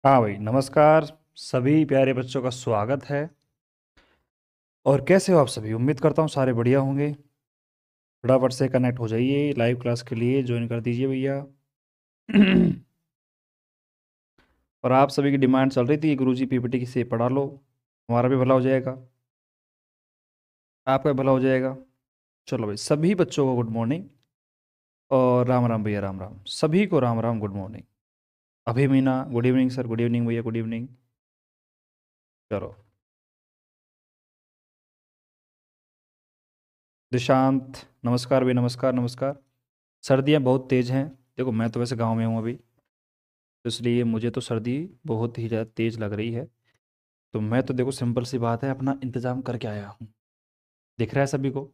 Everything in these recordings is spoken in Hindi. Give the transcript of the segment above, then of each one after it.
हाँ भाई, नमस्कार। सभी प्यारे बच्चों का स्वागत है। और कैसे हो आप सभी? उम्मीद करता हूँ सारे बढ़िया होंगे। फटाफट से कनेक्ट हो जाइए, लाइव क्लास के लिए ज्वाइन कर दीजिए भैया। और आप सभी की डिमांड चल रही थी कि गुरुजी पीपीटी से पढ़ा लो, हमारा भी भला हो जाएगा, आपका भी भला हो जाएगा। चलो भाई, सभी बच्चों को गुड मॉर्निंग और राम राम भैया, राम राम सभी को, राम राम, गुड मॉर्निंग। अभी Meena, good evening sir, good evening भैया, गुड इवनिंग। चलो, दिशांत, नमस्कार भैया, नमस्कार नमस्कार। सर्दियाँ बहुत तेज़ हैं। देखो, मैं तो वैसे गांव में हूँ अभी, तो इसलिए मुझे तो सर्दी बहुत ही ज़्यादा तेज़ लग रही है। तो मैं तो देखो, सिंपल सी बात है, अपना इंतज़ाम करके आया हूँ। दिख रहा है सभी को?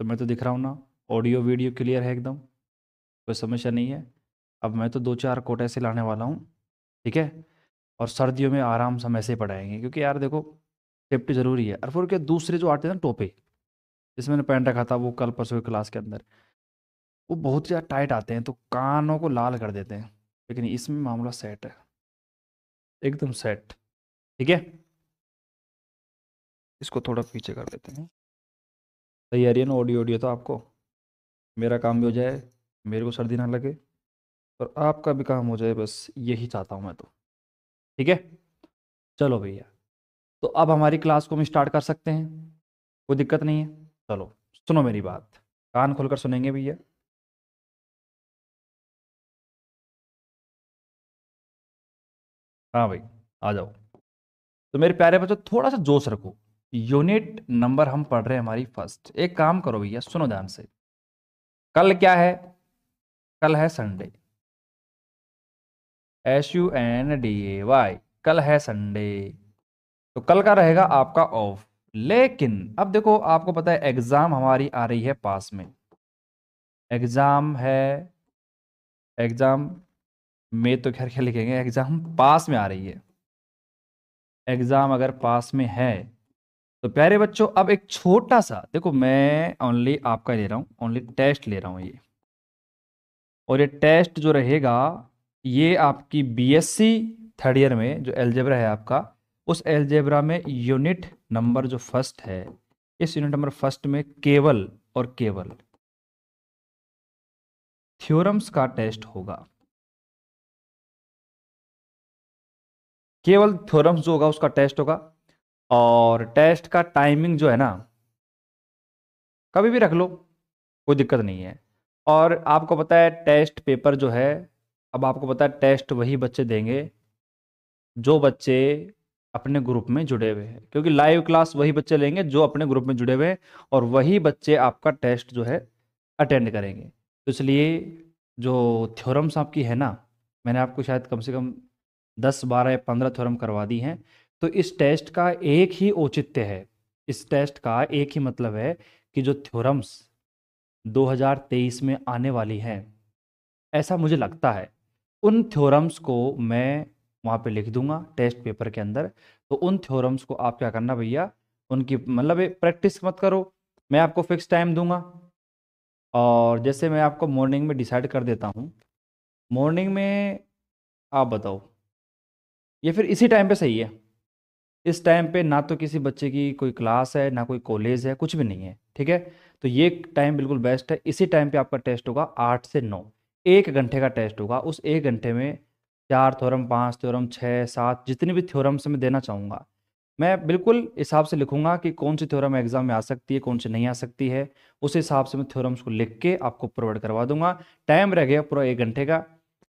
तो मैं तो दिख रहा हूँ ना? ऑडियो वीडियो क्लियर है एकदम, कोई समस्या नहीं है। अब मैं तो दो चार कोट ऐसे लाने वाला हूँ, ठीक है। और सर्दियों में आराम से हम ऐसे ही पढ़ाएंगे, क्योंकि यार देखो, सेफ्टी ज़रूरी है। और फिर क्या, दूसरे जो आते हैं ना टोपे, जिसमें मैंने पहन रखा था वो कल परसों की क्लास के अंदर, वो बहुत ज़्यादा टाइट आते हैं तो कानों को लाल कर देते हैं। लेकिन इसमें मामला सेट है, एकदम सेट, ठीक है। इसको थोड़ा पीछे कर देते हैं। सही आ रही है ना ऑडियो? ऑडियो तो आपको, मेरा काम भी हो जाए, मेरे को सर्दी ना लगे, और आपका भी काम हो जाए, बस यही चाहता हूँ मैं तो, ठीक है। चलो भैया, तो अब हमारी क्लास को हम स्टार्ट कर सकते हैं, कोई दिक्कत नहीं है। चलो, सुनो मेरी बात, कान खोलकर सुनेंगे भैया। हाँ भाई, आ जाओ। तो मेरे प्यारे बच्चों, थोड़ा सा जोश रखो। यूनिट नंबर हम पढ़ रहे हैं हमारी फर्स्ट। एक काम करो भैया, सुनो ध्यान से। कल क्या है? कल है संडे। SUNDAY, कल है संडे। तो कल का रहेगा आपका ऑफ। लेकिन अब देखो, आपको पता है एग्जाम हमारी आ रही है पास में। एग्जाम है, एग्जाम में तो खैर क्या लिखेंगे, एग्जाम पास में आ रही है। एग्जाम अगर पास में है तो प्यारे बच्चों, अब एक छोटा सा देखो, मैं ओनली आपका ले रहा हूं, ओनली टेस्ट ले रहा हूं ये। और ये टेस्ट जो रहेगा, ये आपकी BSc थर्ड ईयर में जो एलजेब्रा है आपका, उस एलजेब्रा में यूनिट नंबर जो फर्स्ट है, इस यूनिट नंबर फर्स्ट में केवल और केवल थ्योरम्स का टेस्ट होगा। केवल थ्योरम्स जो होगा उसका टेस्ट होगा। और टेस्ट का टाइमिंग जो है ना, कभी भी रख लो, कोई दिक्कत नहीं है। और आपको पता है टेस्ट पेपर जो है, अब आपको पता है टेस्ट वही बच्चे देंगे जो बच्चे अपने ग्रुप में जुड़े हुए हैं, क्योंकि लाइव क्लास वही बच्चे लेंगे जो अपने ग्रुप में जुड़े हुए हैं, और वही बच्चे आपका टेस्ट जो है अटेंड करेंगे। तो इसलिए जो थ्योरम्स आपकी है ना, मैंने आपको शायद कम से कम 10 12 या 15 थ्योरम करवा दी हैं। तो इस टेस्ट का एक ही औचित्य है, इस टेस्ट का एक ही मतलब है कि जो थ्योरम्स 2023 में आने वाली हैं, ऐसा मुझे लगता है, उन थ्योरम्स को मैं वहाँ पे लिख दूंगा टेस्ट पेपर के अंदर। तो उन थ्योरम्स को आप क्या करना भैया, उनकी मतलब प्रैक्टिस मत करो, मैं आपको फिक्स टाइम दूंगा। और जैसे मैं आपको मॉर्निंग में डिसाइड कर देता हूँ, मॉर्निंग में आप बताओ, ये फिर इसी टाइम पे सही है? इस टाइम पे ना तो किसी बच्चे की कोई क्लास है, ना कोई कॉलेज है, कुछ भी नहीं है, ठीक है। तो ये टाइम बिल्कुल बेस्ट है। इसी टाइम पे आपका टेस्ट होगा 8 से 9, 1 घंटे का टेस्ट होगा। उस 1 घंटे में 4 थ्योरम, 5 थ्योरम, 6 7 जितनी भी थ्योरम से मैं देना चाहूँगा, मैं बिल्कुल हिसाब से लिखूंगा कि कौन सी थ्योरम एग्जाम में आ सकती है, कौन सी नहीं आ सकती है। उस हिसाब से मैं थ्योरम्स को लिख के आपको प्रोवाइड करवा दूंगा। टाइम रह गया पूरा 1 घंटे का।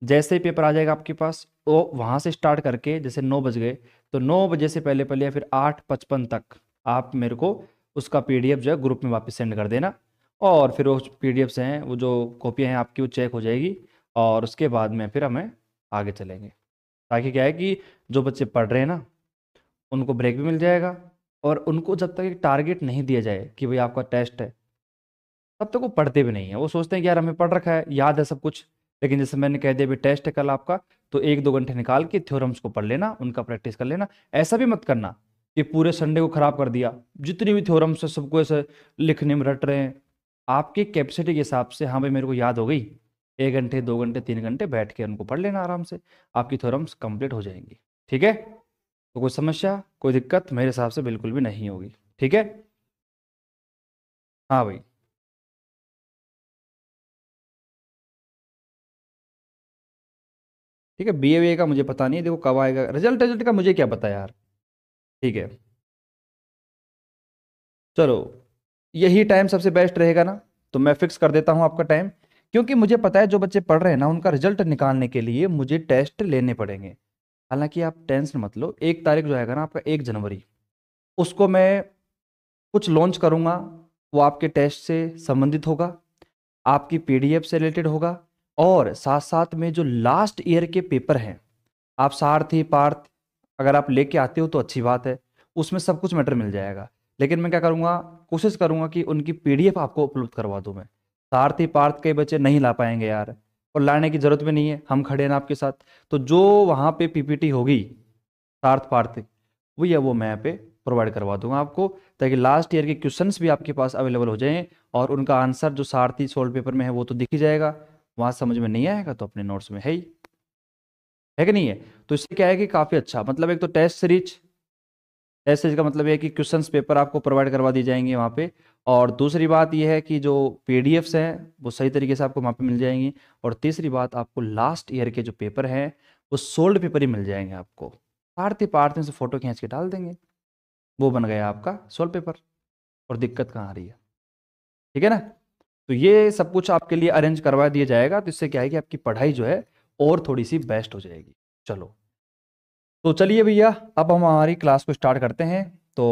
जैसे ही पेपर आ जाएगा आपके पास, वो वहाँ से स्टार्ट करके जैसे 9 बज गए, तो 9 बजे से पहले पहले या फिर 8:55 तक आप मेरे को उसका PDF जो है ग्रुप में वापस सेंड कर देना। और फिर वो PDFs हैं, वो जो कॉपियाँ हैं आपकी, वो चेक हो जाएगी। और उसके बाद में फिर हमें आगे चलेंगे, ताकि क्या है कि जो बच्चे पढ़ रहे हैं ना, उनको ब्रेक भी मिल जाएगा। और उनको जब तक एक टारगेट नहीं दिया जाए कि भाई आपका टेस्ट है, तब तक वो पढ़ते भी नहीं है। वो सोचते हैं कि यार हमें पढ़ रखा है, याद है सब कुछ। लेकिन जैसे मैंने कह दिया भी टेस्ट है कल आपका, तो 1 2 घंटे निकाल के थ्योरम्स को पढ़ लेना, उनका प्रैक्टिस कर लेना। ऐसा भी मत करना कि पूरे संडे को खराब कर दिया, जितनी भी थ्योरम्स है सबको ऐसे लिखने में रट रहे हैं। आपकी कैपेसिटी के हिसाब से, हाँ भाई मेरे को याद हो गई, 1 घंटे 2 घंटे 3 घंटे बैठ के उनको पढ़ लेना आराम से, आपकी थ्योरम्स कंप्लीट हो जाएंगी। ठीक है, तो कोई समस्या कोई दिक्कत मेरे हिसाब से बिल्कुल भी नहीं होगी। ठीक है, हाँ भाई। ठीक है, BA का मुझे पता नहीं है, देखो कब आएगा रिजल्ट, रिजल्ट का मुझे क्या पता यार। ठीक है, चलो यही टाइम सबसे बेस्ट रहेगा ना, तो मैं फिक्स कर देता हूँ आपका टाइम, क्योंकि मुझे पता है जो बच्चे पढ़ रहे हैं ना उनका रिजल्ट निकालने के लिए मुझे टेस्ट लेने पड़ेंगे। हालांकि आप टेंशन मत लो, 1 तारीख जो आएगा ना आपका 1 जनवरी, उसको मैं कुछ लॉन्च करूंगा, वो आपके टेस्ट से संबंधित होगा, आपकी PDF से रिलेटेड होगा, और साथ साथ में जो लास्ट ईयर के पेपर हैं, आप सारथी पार्थ अगर आप लेके आते हो तो अच्छी बात है, उसमें सब कुछ मैटर मिल जाएगा। लेकिन मैं क्या करूँगा, कोशिश करूँगा कि उनकी PDF आपको उपलब्ध करवा दूँ मैं। सारथी पार्थ के बच्चे नहीं ला पाएंगे यार, और लाने की जरूरत भी नहीं है, हम खड़े हैं ना आपके साथ। तो जो वहाँ पे PPT होगी सार्थ पार्थ, वो मैं यहाँ पे प्रोवाइड करवा दूंगा आपको, ताकि लास्ट ईयर के क्वेश्चंस भी आपके पास अवेलेबल हो जाएं, और उनका आंसर जो सारथी सोल्ड पेपर में है वो तो दिख ही जाएगा, वहाँ समझ में नहीं आएगा तो अपने नोट्स में है कि नहीं है। तो इससे क्या है कि काफ़ी अच्छा, मतलब एक तो टेस्ट सीरीज का मतलब है कि क्वेश्चंस पेपर आपको प्रोवाइड करवा दी जाएंगे वहाँ पे, और दूसरी बात यह है कि जो PDFs हैं वो सही तरीके से आपको वहाँ पे मिल जाएंगी, और तीसरी बात आपको लास्ट ईयर के जो पेपर हैं वो सोल्ड पेपर ही मिल जाएंगे आपको, पार्थ पार्थ में से फोटो खींच के डाल देंगे, वो बन गया आपका सोल्ड पेपर, और दिक्कत कहाँ आ रही है। ठीक है ना, तो ये सब कुछ आपके लिए अरेंज करवा दिया जाएगा, तो इससे क्या है कि आपकी पढ़ाई जो है और थोड़ी सी बेस्ट हो जाएगी। चलो, तो चलिए भैया, अब हम हमारी क्लास को स्टार्ट करते हैं। तो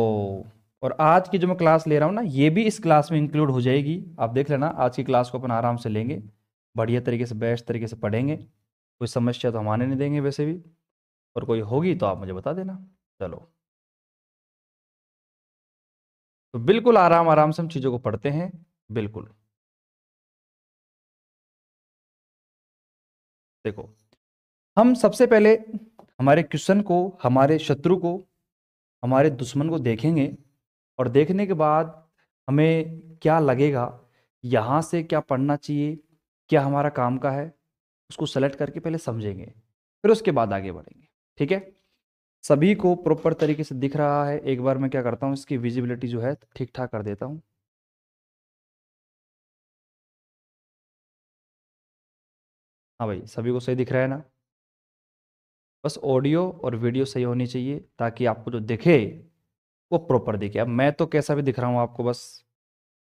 और आज की जो मैं क्लास ले रहा हूँ ना, ये भी इस क्लास में इंक्लूड हो जाएगी, आप देख लेना। आज की क्लास को अपन आराम से लेंगे, बढ़िया तरीके से बेस्ट तरीके से पढ़ेंगे, कोई समस्या तो हम आने नहीं देंगे वैसे भी, और कोई होगी तो आप मुझे बता देना। चलो, तो बिल्कुल आराम आराम से हम चीज़ों को पढ़ते हैं, बिल्कुल। देखो, हम सबसे पहले हमारे क्वेश्चन को, हमारे शत्रु को, हमारे दुश्मन को देखेंगे, और देखने के बाद हमें क्या लगेगा, यहाँ से क्या पढ़ना चाहिए, क्या हमारा काम का है, उसको सेलेक्ट करके पहले समझेंगे, फिर उसके बाद आगे बढ़ेंगे। ठीक है, सभी को प्रॉपर तरीके से दिख रहा है? एक बार मैं क्या करता हूँ, इसकी विजिबिलिटी जो है ठीक ठाक कर देता हूँ। हाँ भाई, सभी को सही दिख रहा है ना? बस ऑडियो और वीडियो सही होनी चाहिए, ताकि आपको जो दिखे वो प्रॉपर दिखे। अब मैं तो कैसा भी दिख रहा हूँ आपको, बस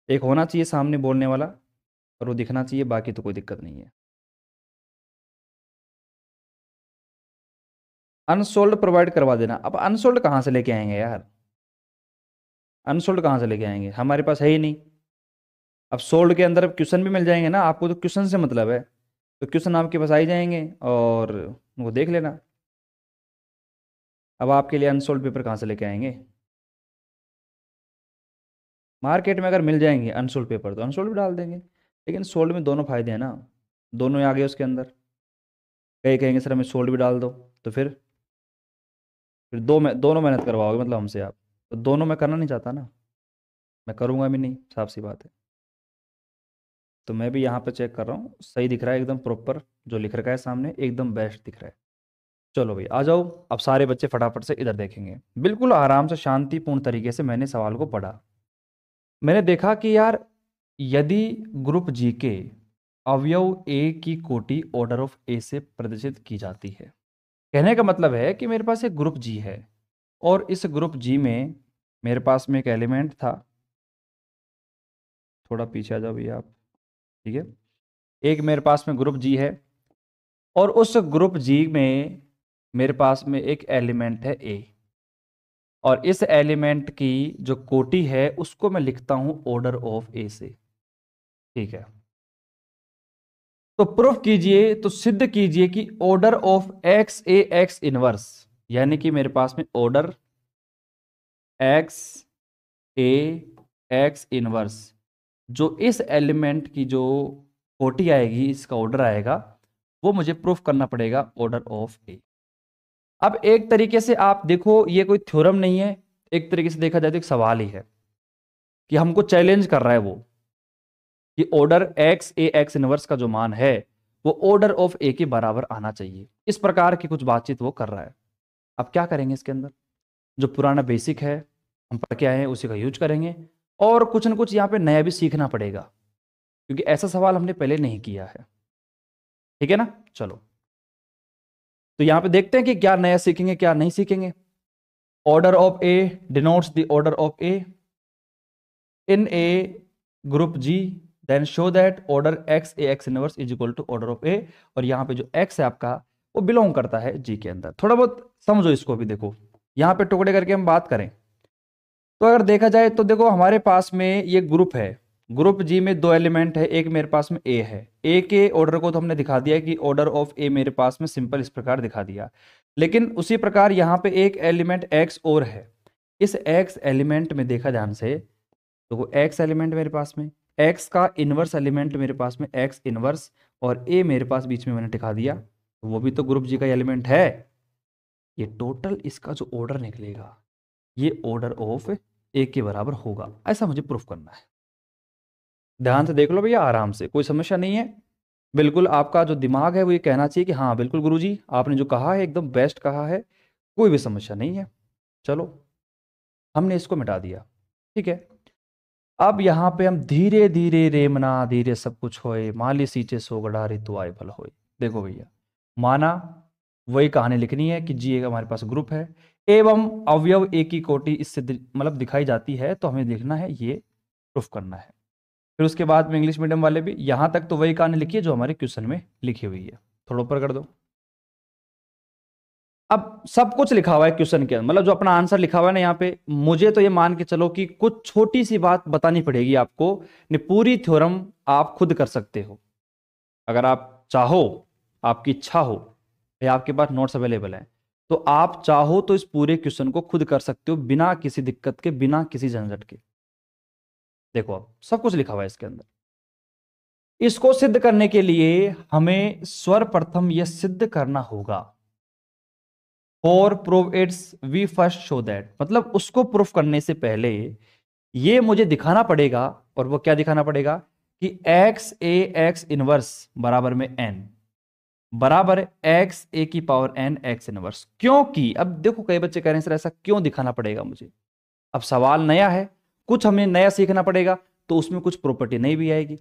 एक होना चाहिए सामने बोलने वाला, और वो दिखना चाहिए, बाकी तो कोई दिक्कत नहीं है। अनसोल्ड प्रोवाइड करवा देना। अब अनसोल्ड कहाँ से लेके आएंगे यार, अनसोल्ड कहाँ से लेके आएंगे, हमारे पास है ही नहीं। अब सोल्ड के अंदर क्वेश्चन भी मिल जाएंगे ना, आपको तो क्वेश्चन से मतलब है, तो क्वेश्चन आपके पास आ ही जाएंगे, और वो देख लेना। अब आपके लिए अनसोल्ड पेपर कहाँ से लेके आएंगे, मार्केट में अगर मिल जाएंगे अनसोल्ड पेपर तो अनसोल्ड भी डाल देंगे। लेकिन सोल्ड में दोनों फायदे हैं ना, दोनों ही आ गए उसके अंदर। कई कहेंगे सर हमें सोल्ड भी डाल दो, तो फिर दोनों मेहनत करवाओगे मतलब हमसे आप, तो दोनों मैं करना नहीं चाहता ना, मैं करूँगा भी नहीं, साफ सी बात है। तो मैं भी यहाँ पे चेक कर रहा हूँ, सही दिख रहा है एकदम प्रॉपर, जो लिख रखा है सामने एकदम बेस्ट दिख रहा है। चलो भाई आ जाओ, अब सारे बच्चे फटाफट से इधर देखेंगे। बिल्कुल आराम से शांतिपूर्ण तरीके से मैंने सवाल को पढ़ा। मैंने देखा कि यार, यदि ग्रुप जी के अवयव ए की कोटि ऑर्डर ऑफ ए से प्रदर्शित की जाती है, कहने का मतलब है कि मेरे पास एक ग्रुप जी है, और इस ग्रुप जी में मेरे पास में एक एलिमेंट था, थोड़ा पीछे आ जाओ भैया आप। ठीक है, एक मेरे पास में ग्रुप जी है, और उस ग्रुप जी में मेरे पास में एक एलिमेंट है ए, और इस एलिमेंट की जो कोटि है उसको मैं लिखता हूं ऑर्डर ऑफ ए से। ठीक है, तो प्रूफ कीजिए, तो सिद्ध कीजिए कि order of x A x inverse, यानी कि मेरे पास में ऑर्डर एक्स ए एक्स इनवर्स, जो इस एलिमेंट की जो कोटि आएगी, इसका ऑर्डर आएगा, वो मुझे प्रूफ करना पड़ेगा ऑर्डर ऑफ ए। अब एक तरीके से आप देखो, ये कोई थ्योरम नहीं है, एक तरीके से देखा जाए तो एक सवाल ही है, कि हमको चैलेंज कर रहा है वो, कि ऑर्डर एक्स ए एक्स इनवर्स का जो मान है वो ऑर्डर ऑफ ए के बराबर आना चाहिए। इस प्रकार की कुछ बातचीत वो कर रहा है। अब क्या करेंगे इसके अंदर, जो पुराना बेसिक है हम पढ़ के आए हैं उसी का यूज करेंगे, और कुछ ना कुछ यहाँ पे नया भी सीखना पड़ेगा, क्योंकि ऐसा सवाल हमने पहले नहीं किया है। ठीक है ना, चलो तो यहाँ पे देखते हैं कि क्या नया सीखेंगे क्या नहीं सीखेंगे। Order of a denotes the order of a in a group G, then show that order x A x inverse is equal to order of a. और यहाँ पे जो एक्स है आपका वो बिलोंग करता है जी के अंदर। थोड़ा बहुत समझो इसको भी, देखो यहाँ पे टुकड़े करके हम बात करें तो अगर देखा जाए तो देखो हमारे पास में ये ग्रुप है, ग्रुप जी में दो एलिमेंट है, एक मेरे पास में ए है। ए के ऑर्डर को तो हमने दिखा दिया कि ऑर्डर ऑफ ए मेरे पास में सिंपल इस प्रकार दिखा दिया, लेकिन उसी प्रकार यहाँ पे एक एलिमेंट एक्स और है। इस एक्स एलिमेंट में देखा ध्यान से तो एक्स एलिमेंट मेरे पास में, एक्स का इनवर्स एलिमेंट मेरे पास में एक्स इनवर्स, और ए मेरे पास बीच में मैंने दिखा दिया, तो वो भी तो ग्रुप जी का एलिमेंट है। ये टोटल इसका जो ऑर्डर निकलेगा ये ऑर्डर ऑफ ए के बराबर होगा, ऐसा मुझे प्रूफ करना है। ध्यान से देख लो भैया, आराम से, कोई समस्या नहीं है। बिल्कुल आपका जो दिमाग है वो ये कहना चाहिए कि हाँ बिल्कुल गुरुजी आपने जो कहा है एकदम बेस्ट कहा है, कोई भी समस्या नहीं है। चलो हमने इसको मिटा दिया, ठीक है। अब यहाँ पे हम धीरे धीरे रेमना धीरे सब कुछ होए, माली सींचे सोगड़ा ऋतु आए फल होए। देखो भैया, माना वही कहानी लिखनी है कि जी एक हमारे पास ग्रुप है एवं अवयव एक की कोटि इससे मतलब दिखाई जाती है, तो हमें देखना है ये प्रूफ करना है। फिर उसके बाद में इंग्लिश मीडियम वाले भी यहां तक तो वही कहानी लिखी है जो हमारे क्वेश्चन में लिखी हुई है। थोड़ा ऊपर कर दो। अब सब कुछ लिखा हुआ है क्वेश्चन के अंदर, मतलब जो अपना आंसर लिखा हुआ है ना यहाँ पे, मुझे तो ये मान के चलो कि कुछ छोटी सी बात बतानी पड़ेगी आपको, नहीं पूरी थ्योरम आप खुद कर सकते हो अगर आप चाहो, आपकी इच्छा हो या आपके पास नोट्स अवेलेबल है, तो आप चाहो तो इस पूरे क्वेश्चन को खुद कर सकते हो बिना किसी दिक्कत के, बिना किसी झंझट के। देखो अब सब कुछ लिखा हुआ है इसके अंदर। इसको सिद्ध करने के लिए हमें सर्वप्रथम यह सिद्ध करना होगा, for prove it's we first show that, मतलब उसको प्रूफ करने से पहले ये मुझे दिखाना पड़ेगा, और वो क्या दिखाना पड़ेगा कि एक्स ए एक्स इनवर्स बराबर में एन बराबर एक्स ए की पावर एन एक्स इनवर्स। क्योंकि अब देखो कई बच्चे कह रहे हैं सर ऐसा क्यों दिखाना पड़ेगा मुझे, अब सवाल नया है, कुछ हमें नया सीखना पड़ेगा, तो उसमें कुछ प्रॉपर्टी नहीं भी आएगी।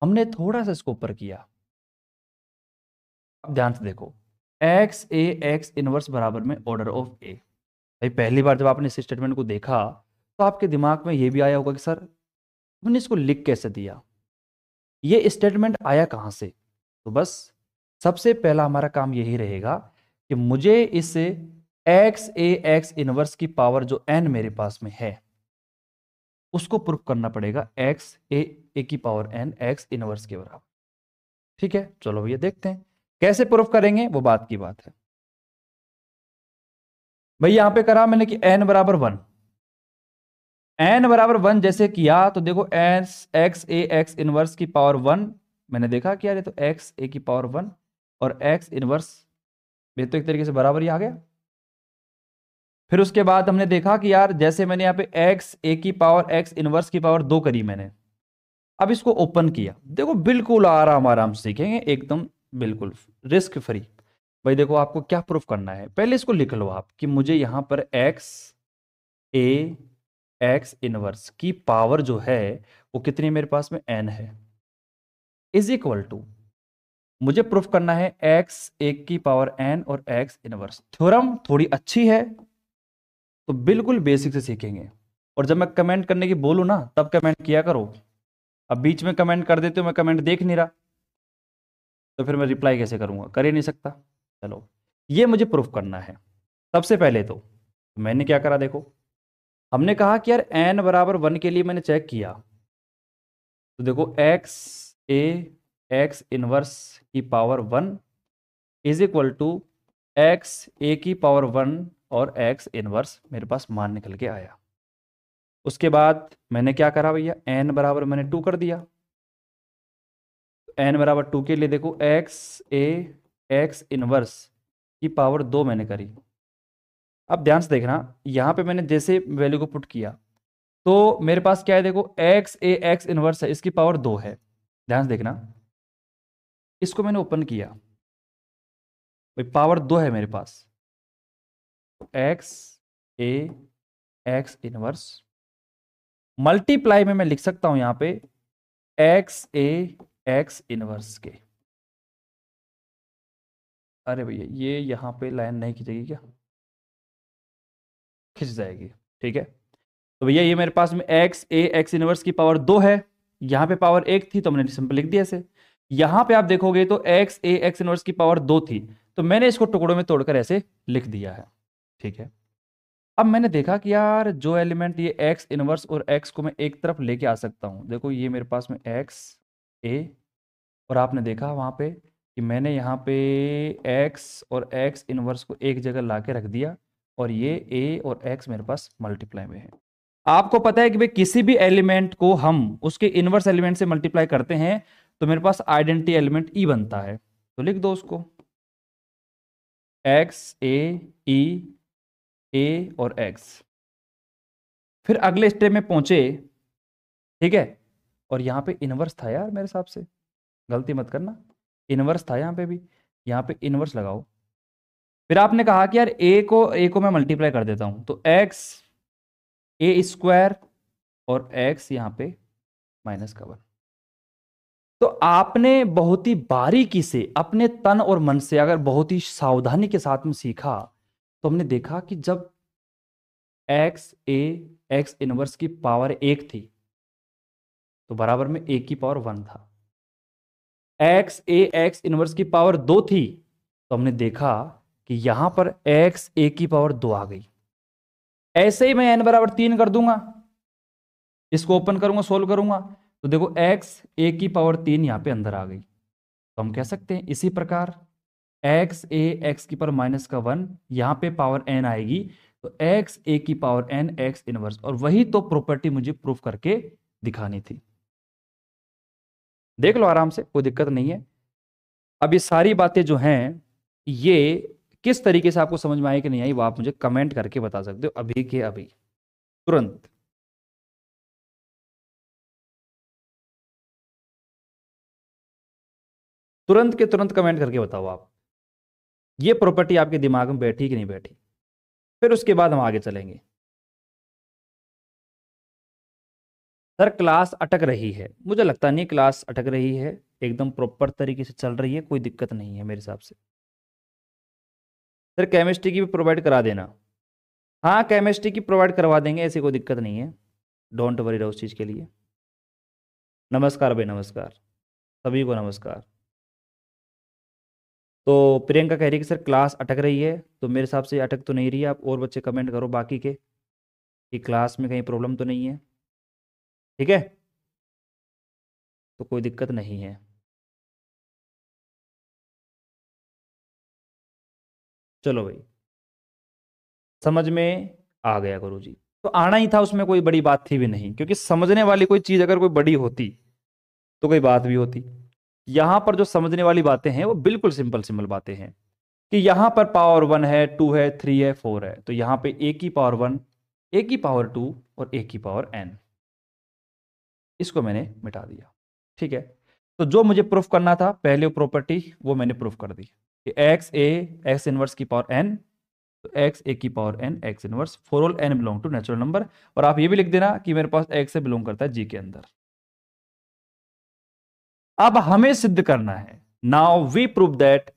हमने थोड़ा सा इसको ऊपर किया। अब ध्यान से देखो, एक्स ए एक्स इनवर्स बराबर में ऑर्डर ऑफ ए। भाई पहली बार जब आपने इस स्टेटमेंट को देखा तो आपके दिमाग में ये भी आया होगा कि सर हमने इसको लिख कैसे दिया, ये स्टेटमेंट आया कहां से। तो बस सबसे पहला हमारा काम यही रहेगा कि मुझे इस एक्स ए एक्स इनवर्स की पावर जो एन मेरे पास में है उसको प्रूफ करना पड़ेगा एक्स ए की पावर एन एक्स इनवर्स के बराबर। ठीक है, चलो भैया देखते हैं कैसे प्रूफ करेंगे, वो बात की बात है। भाई यहां पे करा मैंने कि एन बराबर वन, एन बराबर वन जैसे किया तो देखो एस एक्स ए एक्स इनवर्स की पावर वन, मैंने देखा कि यार ये तो एक्स ए की पावर वन और एक्स इनवर्स ये तो एक तरीके से बराबर ही आ गया। फिर उसके बाद हमने देखा कि यार जैसे मैंने यहाँ पे एक्स ए की पावर एक्स इनवर्स की पावर दो करी मैंने, अब इसको ओपन किया, देखो बिल्कुल आराम आराम से सीखेंगे एकदम, बिल्कुल रिस्क फ्री। भाई देखो आपको क्या प्रूफ करना है, पहले इसको लिख लो आप कि मुझे यहां पर एक्स ए एक्स इनवर्स की पावर जो है वो कितनी मेरे पास में एन है, इज इक्वल टू मुझे प्रूफ करना है एक्स एक की पावर एन और एक्स इनवर्स। थ्योरम थोड़ी अच्छी है तो बिल्कुल बेसिक से सीखेंगे, और जब मैं कमेंट करने की बोलूं ना तब कमेंट किया करो। अब बीच में कमेंट कर देते हो, मैं कमेंट देख नहीं रहा तो फिर मैं रिप्लाई कैसे करूंगा, कर ही नहीं सकता। चलो ये मुझे प्रूफ करना है। सबसे पहले तो मैंने क्या करा, देखो हमने कहा कि यार एन बराबर वन के लिए मैंने चेक किया, तो देखो एक्स ए एक्स इनवर्स की power one is equal to x ए की पावर वन और एक्स इनवर्स मेरे पास मान निकल के आया। उसके बाद मैंने क्या करा भैया, एन बराबर मैंने टू कर दिया, एन बराबर टू के लिए देखो एक्स ए एक्स इनवर्स की पावर दो मैंने करी। अब ध्यान से देखना यहाँ पे मैंने जैसे वैल्यू को पुट किया तो मेरे पास क्या है, देखो एक्स ए एक्स इनवर्स है इसकी पावर दो है, ध्यान से देखना इसको मैंने ओपन किया, भाई पावर 2 है मेरे पास, एक्स ए एक्स इनवर्स मल्टीप्लाई में मैं लिख सकता हूं यहां पे एक्स ए एक्स इनवर्स के। अरे भैया ये यहां पे लाइन नहीं खींचेगी क्या? खिंच जाएगी, ठीक है। तो भैया ये मेरे पास में एक्स ए एक्स इनवर्स की पावर 2 है, यहां पे पावर 1 थी तो मैंने सिंपल लिख दिया ऐसे। यहां पे आप देखोगे तो एक्स ए एक्स इनवर्स की पावर 2 थी, तो मैंने इसको टुकड़ों में तोड़कर ऐसे लिख दिया है, ठीक है। अब मैंने देखा कि यार जो एलिमेंट ये एक्स इनवर्स और एक्स को मैं एक तरफ लेके आ सकता हूं, देखो ये मेरे पास में एक्स ए, और आपने देखा वहां पे कि मैंने यहाँ पे एक्स और एक्स इनवर्स को एक जगह ला के रख दिया, और ये ए और एक्स मेरे पास मल्टीप्लाई में है। आपको पता है कि भाई किसी भी एलिमेंट को हम उसके इनवर्स एलिमेंट से मल्टीप्लाई करते हैं तो मेरे पास आइडेंटिटी एलिमेंट ई बनता है, तो लिख दो उसको एक्स ए ई ए और एक्स। फिर अगले स्टेप में पहुंचे, ठीक है, और यहां पे इनवर्स था यार मेरे हिसाब से, गलती मत करना, इनवर्स था यहां पे भी, यहां पे इनवर्स लगाओ। फिर आपने कहा कि यार ए को मैं मल्टीप्लाई कर देता हूं, तो एक्स ए स्क्वायर और एक्स यहां पे माइनस का 1। तो आपने बहुत ही बारीकी से अपने तन और मन से अगर बहुत ही सावधानी के साथ में सीखा, तो हमने देखा कि जब एक्स ए एक्स इनवर्स की पावर 1 थी तो बराबर में ए की पावर 1 था। एक्स ए एक्स इनवर्स की पावर 2 थी तो हमने देखा कि यहां पर एक्स ए की पावर 2 आ गई। ऐसे ही मैं n बराबर 3 कर दूंगा, इसको ओपन करूंगा, सोल्व करूंगा, तो देखो एक्स ए की पावर 3 यहां पे अंदर आ गई। तो हम कह सकते हैं इसी प्रकार एक्स ए एक्स की पावर माइनस का 1 यहां पे पावर n आएगी, तो एक्स ए की पावर n एक्स इनवर्स, और वही तो प्रॉपर्टी मुझे प्रूफ करके दिखानी थी। देख लो आराम से, कोई दिक्कत नहीं है। अब ये सारी बातें जो हैं ये किस तरीके से आपको समझ में आई कि नहीं आई, वो आप मुझे कमेंट करके बता सकते हो अभी के अभी, तुरंत। तुरंत के तुरंत कमेंट करके बताओ आप, ये प्रॉपर्टी आपके दिमाग में बैठी कि नहीं बैठी। फिर उसके बाद हम आगे चलेंगे। सर क्लास अटक रही है, मुझे लगता नहीं क्लास अटक रही है, एकदम प्रॉपर तरीके से चल रही है, कोई दिक्कत नहीं है मेरे हिसाब से। सर केमिस्ट्री की भी प्रोवाइड करा देना। हाँ केमिस्ट्री की प्रोवाइड करवा देंगे, ऐसी कोई दिक्कत नहीं है, डोंट वरी रहो उस चीज़ के लिए। नमस्कार भाई, नमस्कार, सभी को नमस्कार। तो प्रियंका कह रही है कि सर क्लास अटक रही है, तो मेरे हिसाब से अटक तो नहीं रही है। आप और बच्चे कमेंट करो बाकी के कि क्लास में कहीं प्रॉब्लम तो नहीं है, ठीक है, तो कोई दिक्कत नहीं है। चलो भाई, समझ में आ गया गुरु जी, तो आना ही था, उसमें कोई बड़ी बात थी भी नहीं, क्योंकि समझने वाली कोई चीज़ अगर कोई बड़ी होती तो कोई बात भी होती। यहां पर जो समझने वाली बातें हैं वो बिल्कुल सिंपल सिंपल बातें हैं कि यहां पर पावर 1 है, 2 है, 3 है, 4 है, तो यहां पे ए की पावर 1, ए की पावर 2 और ए की पावर n, इसको मैंने मिटा दिया, ठीक है। तो जो मुझे प्रूफ करना था पहले प्रॉपर्टी, वो मैंने प्रूफ कर दी कि एक्स ए एक्स इनवर्स की पावर n, तो एक्स ए की power n X inverse for all n belong to natural number. और आप ये भी लिख देना कि मेरे पास x से बिलोंग करता है जी के अंदर। अब हमें सिद्ध करना है, नाउ वी प्रूव दैट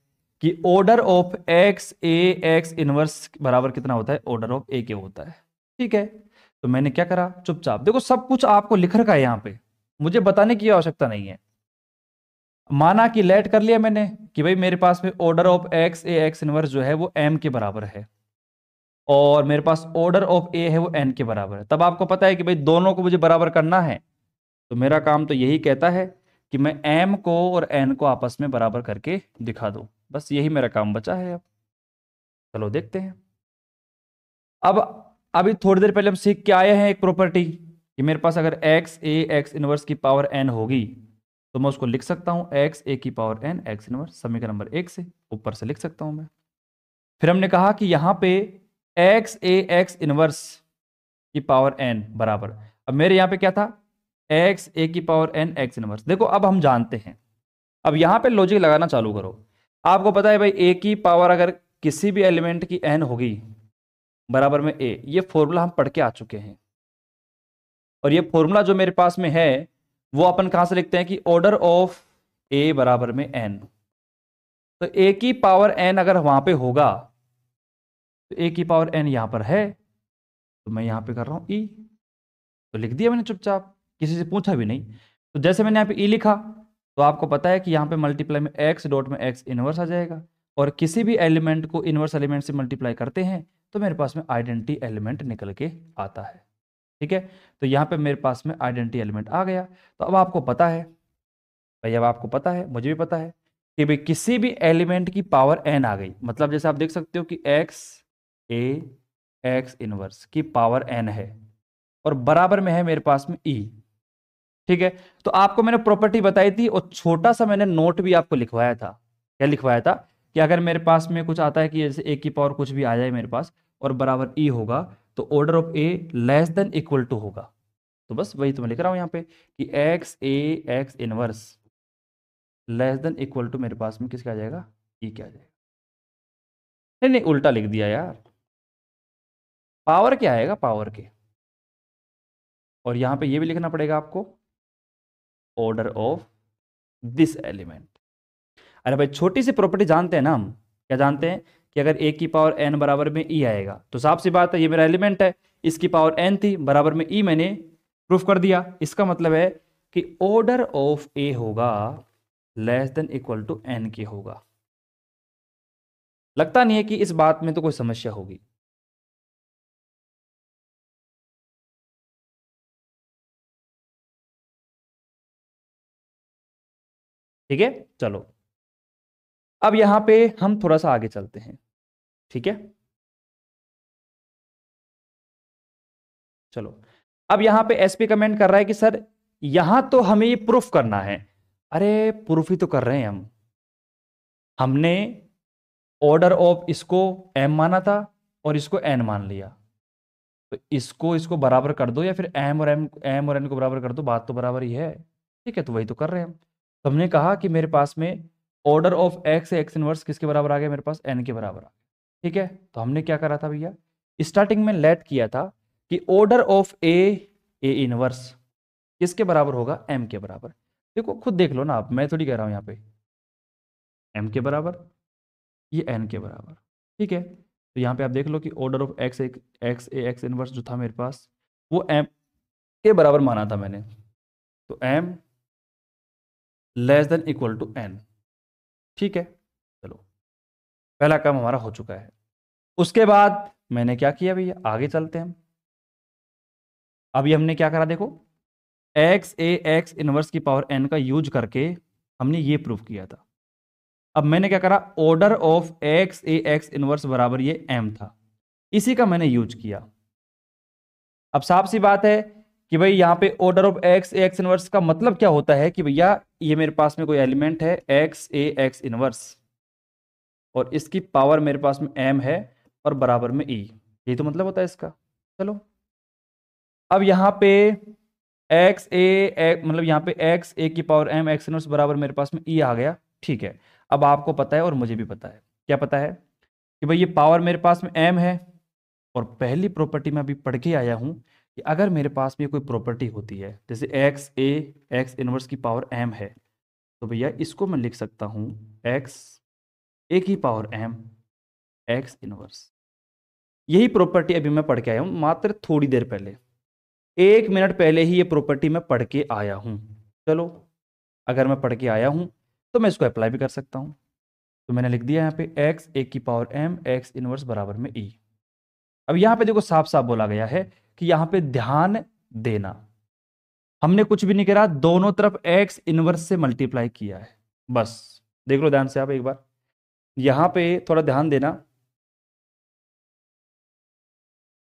कि order of x A x inverse बराबर कितना होता है, ऑर्डर ऑफ ए के होता है, ठीक है। तो मैंने क्या करा, चुपचाप देखो सब कुछ आपको लिख रखा है यहां पे, मुझे बताने की आवश्यकता नहीं है। माना कि लेट कर लिया मैंने कि भाई मेरे पास में order of x A x inverse जो है वो m के बराबर है, और मेरे पास ऑर्डर ऑफ ए है वो n के बराबर है। तब आपको पता है कि भाई दोनों को मुझे बराबर करना है, तो मेरा काम तो यही कहता है कि मैं m को और n को आपस में बराबर करके दिखा दूं, बस यही मेरा काम बचा है। अब चलो देखते हैं। अब अभी थोड़ी देर पहले हम सीख के आए हैं एक प्रॉपर्टी कि मेरे पास अगर एक्स ए एक्स इनवर्स की पावर n होगी तो मैं उसको लिख सकता हूं एक्स ए की पावर n एक्स इनवर्स, समीकरण नंबर 1 से ऊपर से लिख सकता हूं मैं। फिर हमने कहा कि यहां पे एक्स ए एक्स इनवर्स की पावर n बराबर, अब मेरे यहां पे क्या था, एक्स ए की पावर n एक्स इनवर्स। देखो अब हम जानते हैं, अब यहाँ पे लॉजिक लगाना चालू करो। आपको पता है भाई ए की पावर अगर किसी भी एलिमेंट की n होगी बराबर में ए, ये फॉर्मूला हम पढ़ के आ चुके हैं। और ये फॉर्मूला जो मेरे पास में है वो अपन कहां से लिखते हैं कि ऑर्डर ऑफ ए बराबर में n। तो ए की पावर n अगर वहां पे होगा तो ए की पावर n यहां पर है, तो मैं यहां पे कर रहा हूं ई, तो लिख दिया मैंने चुपचाप, किसी से पूछा भी नहीं। तो जैसे मैंने यहाँ पे ई लिखा तो आपको पता है कि यहाँ पे मल्टीप्लाई में एक्स डॉट में एक्स इनवर्स आ जाएगा, और किसी भी एलिमेंट को इनवर्स एलिमेंट से मल्टीप्लाई करते हैं तो मेरे पास में आइडेंटिटी एलिमेंट निकल के आता है। ठीक है, तो यहाँ पे मेरे पास में आइडेंटिटी एलिमेंट आ गया। तो अब आपको पता है भाई, अब आपको पता है, मुझे भी पता है कि भाई किसी भी एलिमेंट की पावर n आ गई, मतलब जैसे आप देख सकते हो कि एक्स ए एक्स इनवर्स की पावर n है और बराबर में है मेरे पास में e। ठीक है, तो आपको मैंने प्रॉपर्टी बताई थी और छोटा सा मैंने नोट भी आपको लिखवाया था। क्या लिखवाया था कि अगर मेरे पास में कुछ आता है कि जैसे ए की पावर कुछ भी आ जाए मेरे पास और बराबर ई होगा तो order of A less than equal to होगा। तो बस वही तो मैं लिख रहा हूं यहां पे कि X A x inverse less than equal to मेरे पास में किसका आ जाएगा, ई क्या आ जाएगा। नहीं नहीं, उल्टा लिख दिया यार, पावर क्या आएगा पावर के, और यहां पे ये भी लिखना पड़ेगा आपको ऑर्डर ऑफ दिस एलिमेंट। अरे भाई छोटी सी प्रॉपर्टी जानते हैं ना हम, क्या जानते हैं कि अगर ए की पावर n बराबर में ई आएगा तो साफ सी बात है ये मेरा एलिमेंट है, इसकी पावर n थी बराबर में ई, मैंने प्रूफ कर दिया। इसका मतलब है कि ऑर्डर ऑफ ए होगा less than equal to n के होगा। लगता नहीं है कि इस बात में तो कोई समस्या होगी। ठीक है, चलो अब यहां पे हम थोड़ा सा आगे चलते हैं। ठीक है, चलो अब यहां पे एसपी कमेंट कर रहा है कि सर यहां तो हमें ये प्रूफ करना है। अरे प्रूफ ही तो कर रहे हैं हम, हमने ऑर्डर ऑफ इसको m माना था और इसको n मान लिया, तो इसको इसको बराबर कर दो या फिर m और n को बराबर कर दो, बात तो बराबर ही है। ठीक है, तो वही तो कर रहे हैं हम। तो हमने कहा कि मेरे पास में order of x x inverse किसके बराबर आ गया, मेरे पास n के बराबर आ गया। ठीक है, तो हमने क्या करा था भैया, स्टार्टिंग में लेट किया था कि ऑर्डर ऑफ ए इनवर्स किसके बराबर होगा, m के बराबर। देखो खुद देख लो ना आप, मैं थोड़ी कह रहा हूं यहाँ पे, m के बराबर, ये n के बराबर। ठीक है, तो यहाँ पे आप देख लो कि order of x x A x inverse जो था मेरे पास वो m के बराबर माना था मैंने, तो m less than equal to n। ठीक है, चलो पहला काम हमारा हो चुका है। उसके बाद मैंने क्या किया भैया, आगे चलते हैं हम। अभी हमने क्या करा देखो, एक्स ए एक्स इनवर्स की पावर n का यूज करके हमने ये प्रूफ किया था। अब मैंने क्या करा, order of x A x inverse बराबर ये m था, इसी का मैंने यूज किया। अब साफ सी बात है कि भाई यहाँ पे order of x A x inverse का मतलब क्या होता है कि भैया ये मेरे पास में कोई एलिमेंट है एक्स ए एक्स इनवर्स और इसकी पावर मेरे पास में m है और बराबर में e, यही तो मतलब होता है इसका। चलो अब यहाँ पे एक्स ए मतलब यहाँ पे एक्स ए की पावर m एक्स इनवर्स बराबर मेरे पास में e आ गया। ठीक है, अब आपको पता है और मुझे भी पता है, क्या पता है कि भाई ये पावर मेरे पास में m है, और पहली प्रॉपर्टी में अभी पढ़ के आया हूं कि अगर मेरे पास में कोई प्रॉपर्टी होती है जैसे एक्स ए एक्स इनवर्स की पावर m है, तो भैया इसको मैं लिख सकता हूं एक्स ए की पावर m एक्स इनवर्स। यही प्रॉपर्टी अभी मैं पढ़ के आया हूं मात्र थोड़ी देर पहले, 1 मिनट पहले ही ये प्रॉपर्टी मैं पढ़ के आया हूं। चलो अगर मैं पढ़ के आया हूं तो मैं इसको अप्लाई भी कर सकता हूं। तो मैंने लिख दिया यहाँ पे एक्स ए की पावर m एक्स इनवर्स बराबर में e। अब यहां पे देखो साफ साफ बोला गया है कि यहां पे ध्यान देना, हमने कुछ भी नहीं करा, दोनों तरफ एक्स इनवर्स से मल्टीप्लाई किया है बस। देख लो ध्यान से आप एक बार, यहां पे थोड़ा ध्यान देना,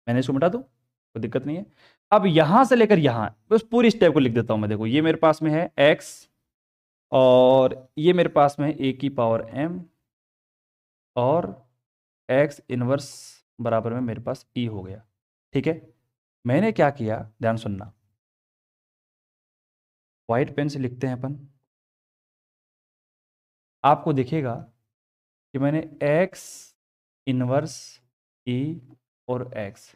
मैंने इसको मिटा दूं कोई दिक्कत नहीं है। अब यहां से लेकर यहां बस पूरी स्टेप को लिख देता हूं मैं। देखो ये मेरे पास में है एक्स और ये मेरे पास में है ए की पावर m और एक्स इनवर्स बराबर में मेरे पास e हो गया। ठीक है, मैंने क्या किया ध्यान सुनना, व्हाइट पेन से लिखते हैं अपन, आपको दिखेगा कि मैंने x इनवर्स e और x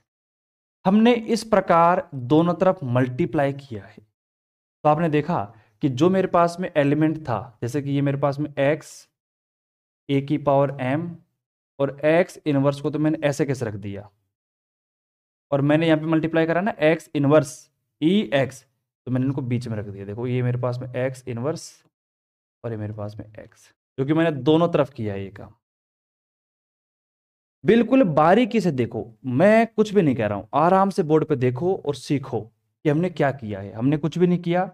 हमने इस प्रकार दोनों तरफ मल्टीप्लाई किया है। तो आपने देखा कि जो मेरे पास में एलिमेंट था, जैसे कि ये मेरे पास में x a की पावर m और x इनवर्स को तो मैंने ऐसे कैसे रख दिया, और मैंने यहाँ पे मल्टीप्लाई करा ना x इनवर्स e x, तो मैंने इनको बीच में रख दिया। देखो ये मेरे पास में x इनवर्स और ये मेरे पास में x, क्योंकि मैंने दोनों तरफ किया है ये काम। बिल्कुल बारीकी से देखो, मैं कुछ भी नहीं कह रहा हूं, आराम से बोर्ड पे देखो और सीखो कि हमने क्या किया है। हमने कुछ भी नहीं किया,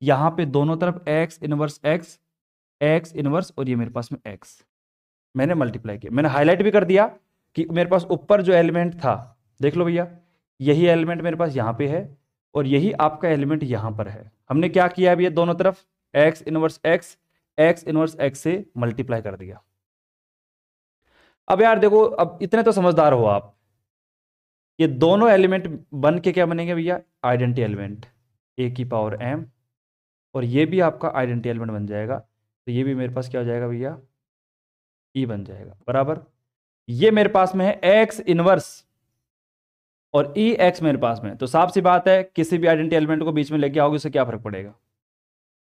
यहां पे दोनों तरफ x इनवर्स x इनवर्स और ये मेरे पास में x मैंने मल्टीप्लाई किया। मैंने हाईलाइट भी कर दिया कि मेरे पास ऊपर जो एलिमेंट था, देख लो भैया, यही एलिमेंट मेरे पास यहाँ पे है और यही आपका एलिमेंट यहाँ पर है। हमने क्या किया है भैया, दोनों तरफ x इनवर्स x से मल्टीप्लाई कर दिया। अब यार देखो, अब इतने तो समझदार हो आप, ये दोनों एलिमेंट बन के क्या बनेंगे भैया, आइडेंटिटी एलिमेंट a की पावर m, और ये भी आपका आइडेंटिटी एलिमेंट बन जाएगा। तो ये भी मेरे पास क्या हो जाएगा भैया, e बन जाएगा बराबर। ये मेरे पास में है x इनवर्स और ई एक्स मेरे पास में। तो साफ सी बात है, किसी भी आइडेंटिटी एलिमेंट को बीच में लेके आओगे उससे क्या फर्क पड़ेगा,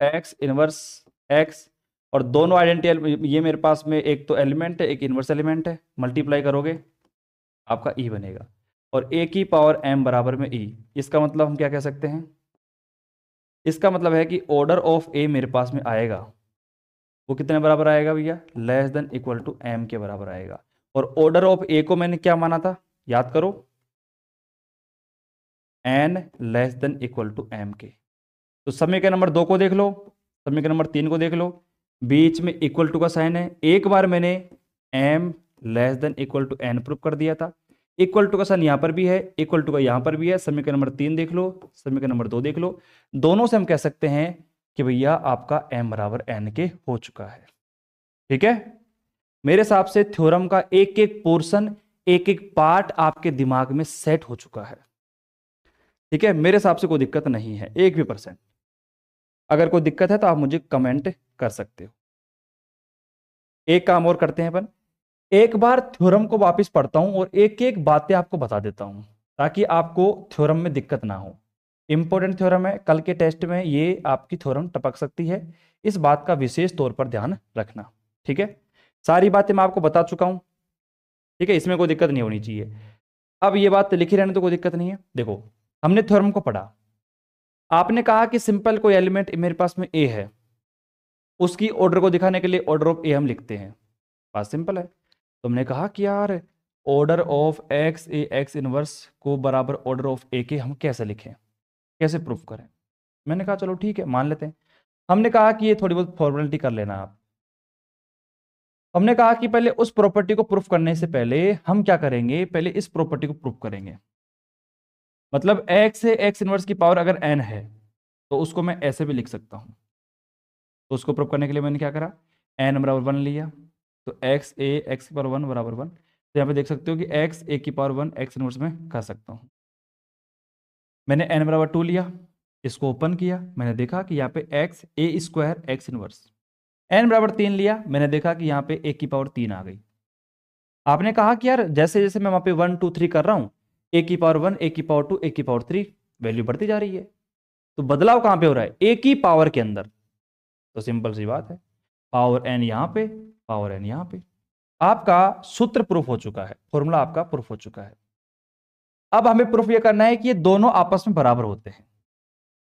एक्स इनवर्स एक्स, और दोनों आइडेंटिटी, ये मेरे पास में एक तो एलिमेंट है एक इनवर्स एलिमेंट है, मल्टीप्लाई करोगे आपका ई बनेगा, और ए की पावर एम बराबर में ई। इसका मतलब हम क्या कह सकते हैं, इसका मतलब है कि ऑर्डर ऑफ ए मेरे पास में आएगा, वो कितने बराबर आएगा भैया, less than equal to M के बराबर आएगा। और ऑर्डर ऑफ ए को मैंने क्या माना था, याद करो, N less than equal to M के। तो समीकरण नंबर 2 को देख लो, समीकरण नंबर 3 को देख लो, बीच में इक्वल टू का साइन है। एक बार मैंने M less than equal to N prove कर दिया था, इक्वल टू का साइन यहां पर भी है, इक्वल टू का यहां पर भी है। समीकरण नंबर 3 देख लो, समीकरण नंबर 2 देख लो, दोनों से हम कह सकते हैं कि भैया आपका एम बराबर एन के हो चुका है। ठीक है, मेरे हिसाब से थ्योरम का एक एक पोर्शन, एक एक पार्ट आपके दिमाग में सेट हो चुका है। ठीक है, मेरे हिसाब से कोई दिक्कत नहीं है 1%। अगर कोई दिक्कत है तो आप मुझे कमेंट कर सकते हो। एक काम और करते हैं अपन, एक बार थ्योरम को वापस पढ़ता हूं और एक एक बातें आपको बता देता हूं, ताकि आपको थ्योरम में दिक्कत ना हो। इंपॉर्टेंट थ्योरम है, कल के टेस्ट में ये आपकी थ्योरम टपक सकती है, इस बात का विशेष तौर पर ध्यान रखना। ठीक है, सारी बातें मैं आपको बता चुका हूं। ठीक है, इसमें कोई दिक्कत नहीं होनी चाहिए। अब ये बात लिखी रहने तो कोई दिक्कत नहीं है। देखो, हमने थ्योरम को पढ़ा, आपने कहा कि सिंपल कोई एलिमेंट मेरे पास में ए है, उसकी ऑर्डर को दिखाने के लिए ऑर्डर ऑफ ए हम लिखते हैं, बात सिंपल है। तो हमने कहा कि यार order of x A x inverse को बराबर ऑर्डर ऑफ ए के हम कैसे लिखें, कैसे प्रूफ करें। मैंने कहा चलो ठीक है मान लेते हैं। हमने कहा कि ये थोड़ी बहुत फॉर्मेलिटी कर लेना आप। हमने कहा कि पहले उस प्रॉपर्टी को प्रूफ करने से पहले हम क्या करेंगे, पहले इस प्रॉपर्टी को प्रूफ करेंगे। मतलब एक्स से एक्स इनवर्स की पावर अगर एन है तो उसको मैं ऐसे भी लिख सकता हूं। तो उसको प्रूफ करने के लिए मैंने क्या करा, एन बराबर 1 लिया, तो एक्स ए एक्स की पावर 1 बराबर 1। तो यहाँ पे देख सकते हो कि एक्स ए की पावर 1 एक्स इनवर्स में कर सकता हूँ। मैंने एन बराबर 2 लिया, इसको ओपन किया, मैंने देखा कि यहाँ पे एक्स ए स्क्वायर एक्स इनवर्स। एन बराबर 3 लिया, मैंने देखा कि यहाँ पे ए की पावर 3 आ गई। आपने कहा कि यार जैसे जैसे मैं वहाँ पे 1 2 3 कर रहा हूँ, ए की पावर 1 ए की पावर 2 ए की पावर 3 वैल्यू बढ़ती जा रही है। तो बदलाव कहाँ पे हो रहा है, ए की पावर के अंदर। तो सिंपल सी बात है, पावर एन यहाँ पे, पावर एन यहाँ पे, आपका सूत्र प्रूफ हो चुका है, फॉर्मूला आपका प्रूफ हो चुका है। अब हमें प्रूफ ये करना है कि ये दोनों आपस में बराबर होते हैं।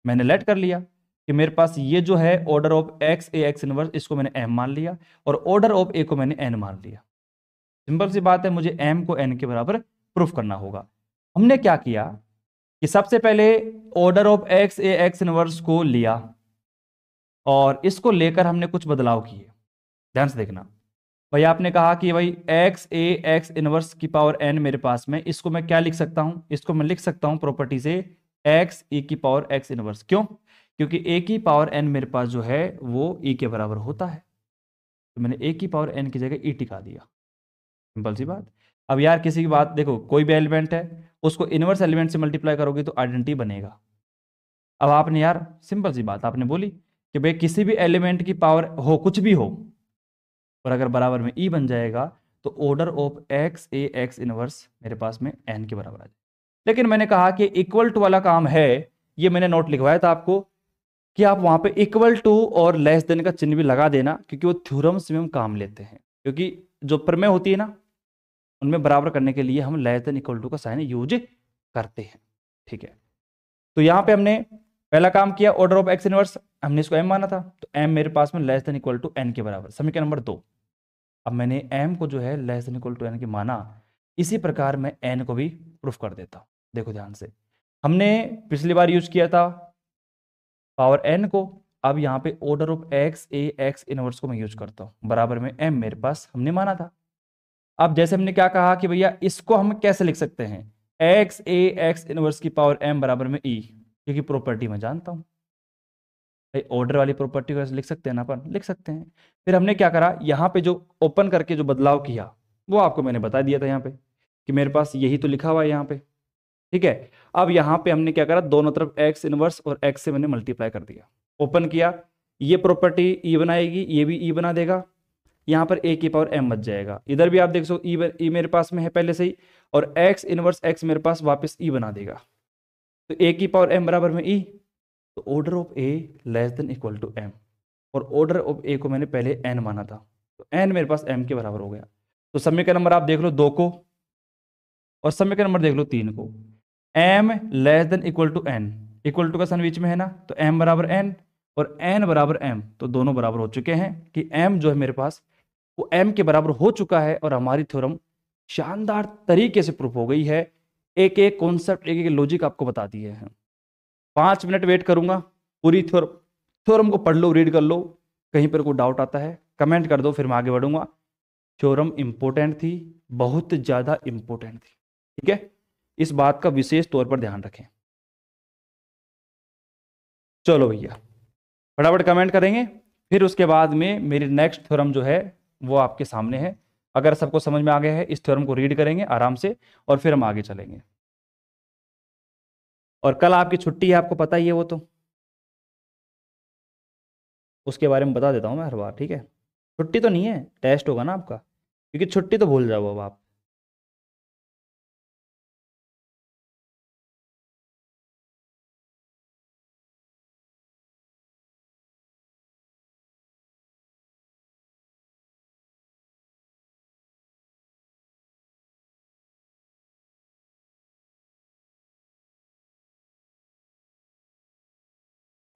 मैंने लेट कर लिया कि मेरे पास ये जो है order of x A x inverse, इसको मैंने एम मान लिया, और ऑर्डर ऑफ ए को मैंने एन मान लिया। सिंपल सी बात है, मुझे एम को एन के बराबर प्रूफ करना होगा। हमने क्या किया कि सबसे पहले order of x A x inverse को लिया और इसको लेकर हमने कुछ बदलाव किए। ध्यान से देखना भाई, आपने कहा कि भाई एक्स ए एक्स इनवर्स की पावर एन मेरे पास में, इसको मैं क्या लिख सकता हूं, इसको मैं लिख सकता हूं प्रॉपर्टी से एक्स ई की पावर एक्स इनवर्स। क्यों, क्योंकि ए की पावर एन मेरे पास जो है वो ई के बराबर होता है, तो मैंने ए की पावर एन की जगह ई टिका दिया। सिंपल सी बात। अब यार किसी की बात देखो, कोई भी एलिमेंट है उसको इनवर्स एलिमेंट से मल्टीप्लाई करोगे तो आइडेंटिटी बनेगा। अब आपने यार सिंपल सी बात आपने बोली कि भाई किसी भी एलिमेंट की पावर हो, कुछ भी हो, और अगर बराबर में ई बन जाएगा तो order of x A x inverse मेरे पास में एन के बराबर आ जाए। लेकिन मैंने कहा कि इक्वल टू वाला काम है, ये मैंने नोट लिखवाया था आपको कि आप वहां पे इक्वल टू और लेस देन का चिन्ह भी लगा देना, क्योंकि वो थ्योरम्स में हम काम लेते हैं, क्योंकि जो प्रमेय होती है ना उनमें बराबर करने के लिए हम लेस देन इक्वल टू का साइन यूज करते हैं। ठीक है, तो यहां पे हमने पहला काम किया, ऑर्डर ऑफ एक्स इनवर्स हमने इसको एम माना था, तो एम मेरे पास में less than equal to N के बराबर, समीकरण नंबर 2। अब मैंने एम को जो है less than equal to N के माना, इसी प्रकार मैं एन को भी प्रूफ कर देता हूं। देखो ध्यान से, हमने पिछली बार यूज किया था पावर एन को, अब यहाँ पे order of x A x inverse को मैं यूज करता हूँ, बराबर में एम मेरे पास हमने माना था। अब जैसे हमने क्या कहा कि भैया इसको हम कैसे लिख सकते हैं, एक्स ए एक्स इनवर्स की पावर एम बराबर में ई, क्योंकि प्रॉपर्टी मैं जानता हूँ भाई, ऑर्डर वाली प्रॉपर्टी को लिख सकते हैं ना, अपन लिख सकते हैं। फिर हमने क्या करा, यहाँ पे जो ओपन करके जो बदलाव किया वो आपको मैंने बता दिया था यहाँ पे कि मेरे पास यही तो लिखा हुआ है यहाँ पे। ठीक है, अब यहाँ पे हमने क्या करा, दोनों तरफ एक्स इनवर्स और एक्स से मैंने मल्टीप्लाई कर दिया, ओपन किया, ये प्रॉपर्टी ई बनाएगी, ये भी ई बना देगा, यहाँ पर ए की पावर एम बच जाएगा, इधर भी आप देख सो ई मेरे पास में है पहले से ही, और एक्स इनवर्स एक्स मेरे पास वापस ई बना देगा, तो ए की पावर एम बराबर में ई, तो order of A less than equal to M, और ऑर्डर ऑफ ए को मैंने पहले एन माना था, तो एन मेरे पास एम के बराबर हो गया। तो समीकरण नंबर आप देख लो 2 को, और समीकरण नंबर देख लो 3 को, M less than equal to N, equal to का सन बीच में है ना, तो एम बराबर एन और एन बराबर एम, तो दोनों बराबर हो चुके हैं कि एम जो है मेरे पास वो एम के बराबर हो चुका है, और हमारी थ्योरम शानदार तरीके से प्रूफ हो गई है। एक एक कॉन्सेप्ट, एक एक लॉजिक आपको बता दिए हैं। 5 मिनट वेट करूंगा, पूरी थ्योरम को पढ़ लो, रीड कर लो, कहीं पर कोई डाउट आता है कमेंट कर दो, फिर मैं आगे बढ़ूंगा। थ्योरम इंपॉर्टेंट थी, बहुत ज्यादा इंपॉर्टेंट थी। ठीक है, इस बात का विशेष तौर पर ध्यान रखें। चलो भैया फटाफट कमेंट करेंगे, फिर उसके बाद में मेरी नेक्स्ट थ्योरम जो है वो आपके सामने है। अगर सबको समझ में आ गया है, इस थ्योरम को रीड करेंगे आराम से और फिर हम आगे चलेंगे। और कल आपकी छुट्टी है, आपको पता ही है वो, तो उसके बारे में बता देता हूँ मैं हर बार। ठीक है, छुट्टी तो नहीं है, टेस्ट होगा ना आपका, क्योंकि छुट्टी तो भूल जाओ अब आप।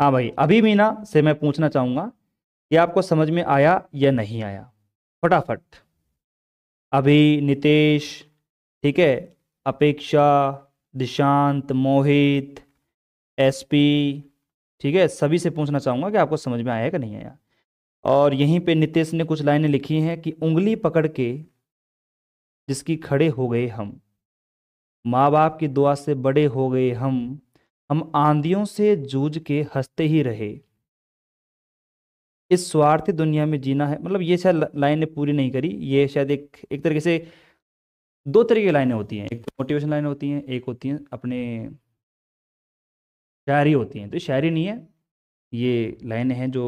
हाँ भाई, अभी मीना से मैं पूछना चाहूंगा कि आपको समझ में आया या नहीं आया, फटाफट। अभी नितेश, ठीक है, अपेक्षा, दिशांत, मोहित, एसपी, ठीक है, सभी से पूछना चाहूंगा कि आपको समझ में आया कि नहीं आया। और यहीं पे नितेश ने कुछ लाइनें लिखी हैं कि उंगली पकड़ के जिसकी खड़े हो गए हम, माँ बाप की दुआ से बड़े हो गए हम आंधियों से जूझ के हंसते ही रहे, इस स्वार्थी दुनिया में जीना है। मतलब ये शायद लाइनें पूरी नहीं करी, ये शायद एक एक तरीके से 2 तरह की लाइनें होती हैं, एक तो मोटिवेशन लाइन होती हैं, एक होती हैं अपने शायरी होती हैं। तो ये शायरी नहीं है, ये लाइनें हैं जो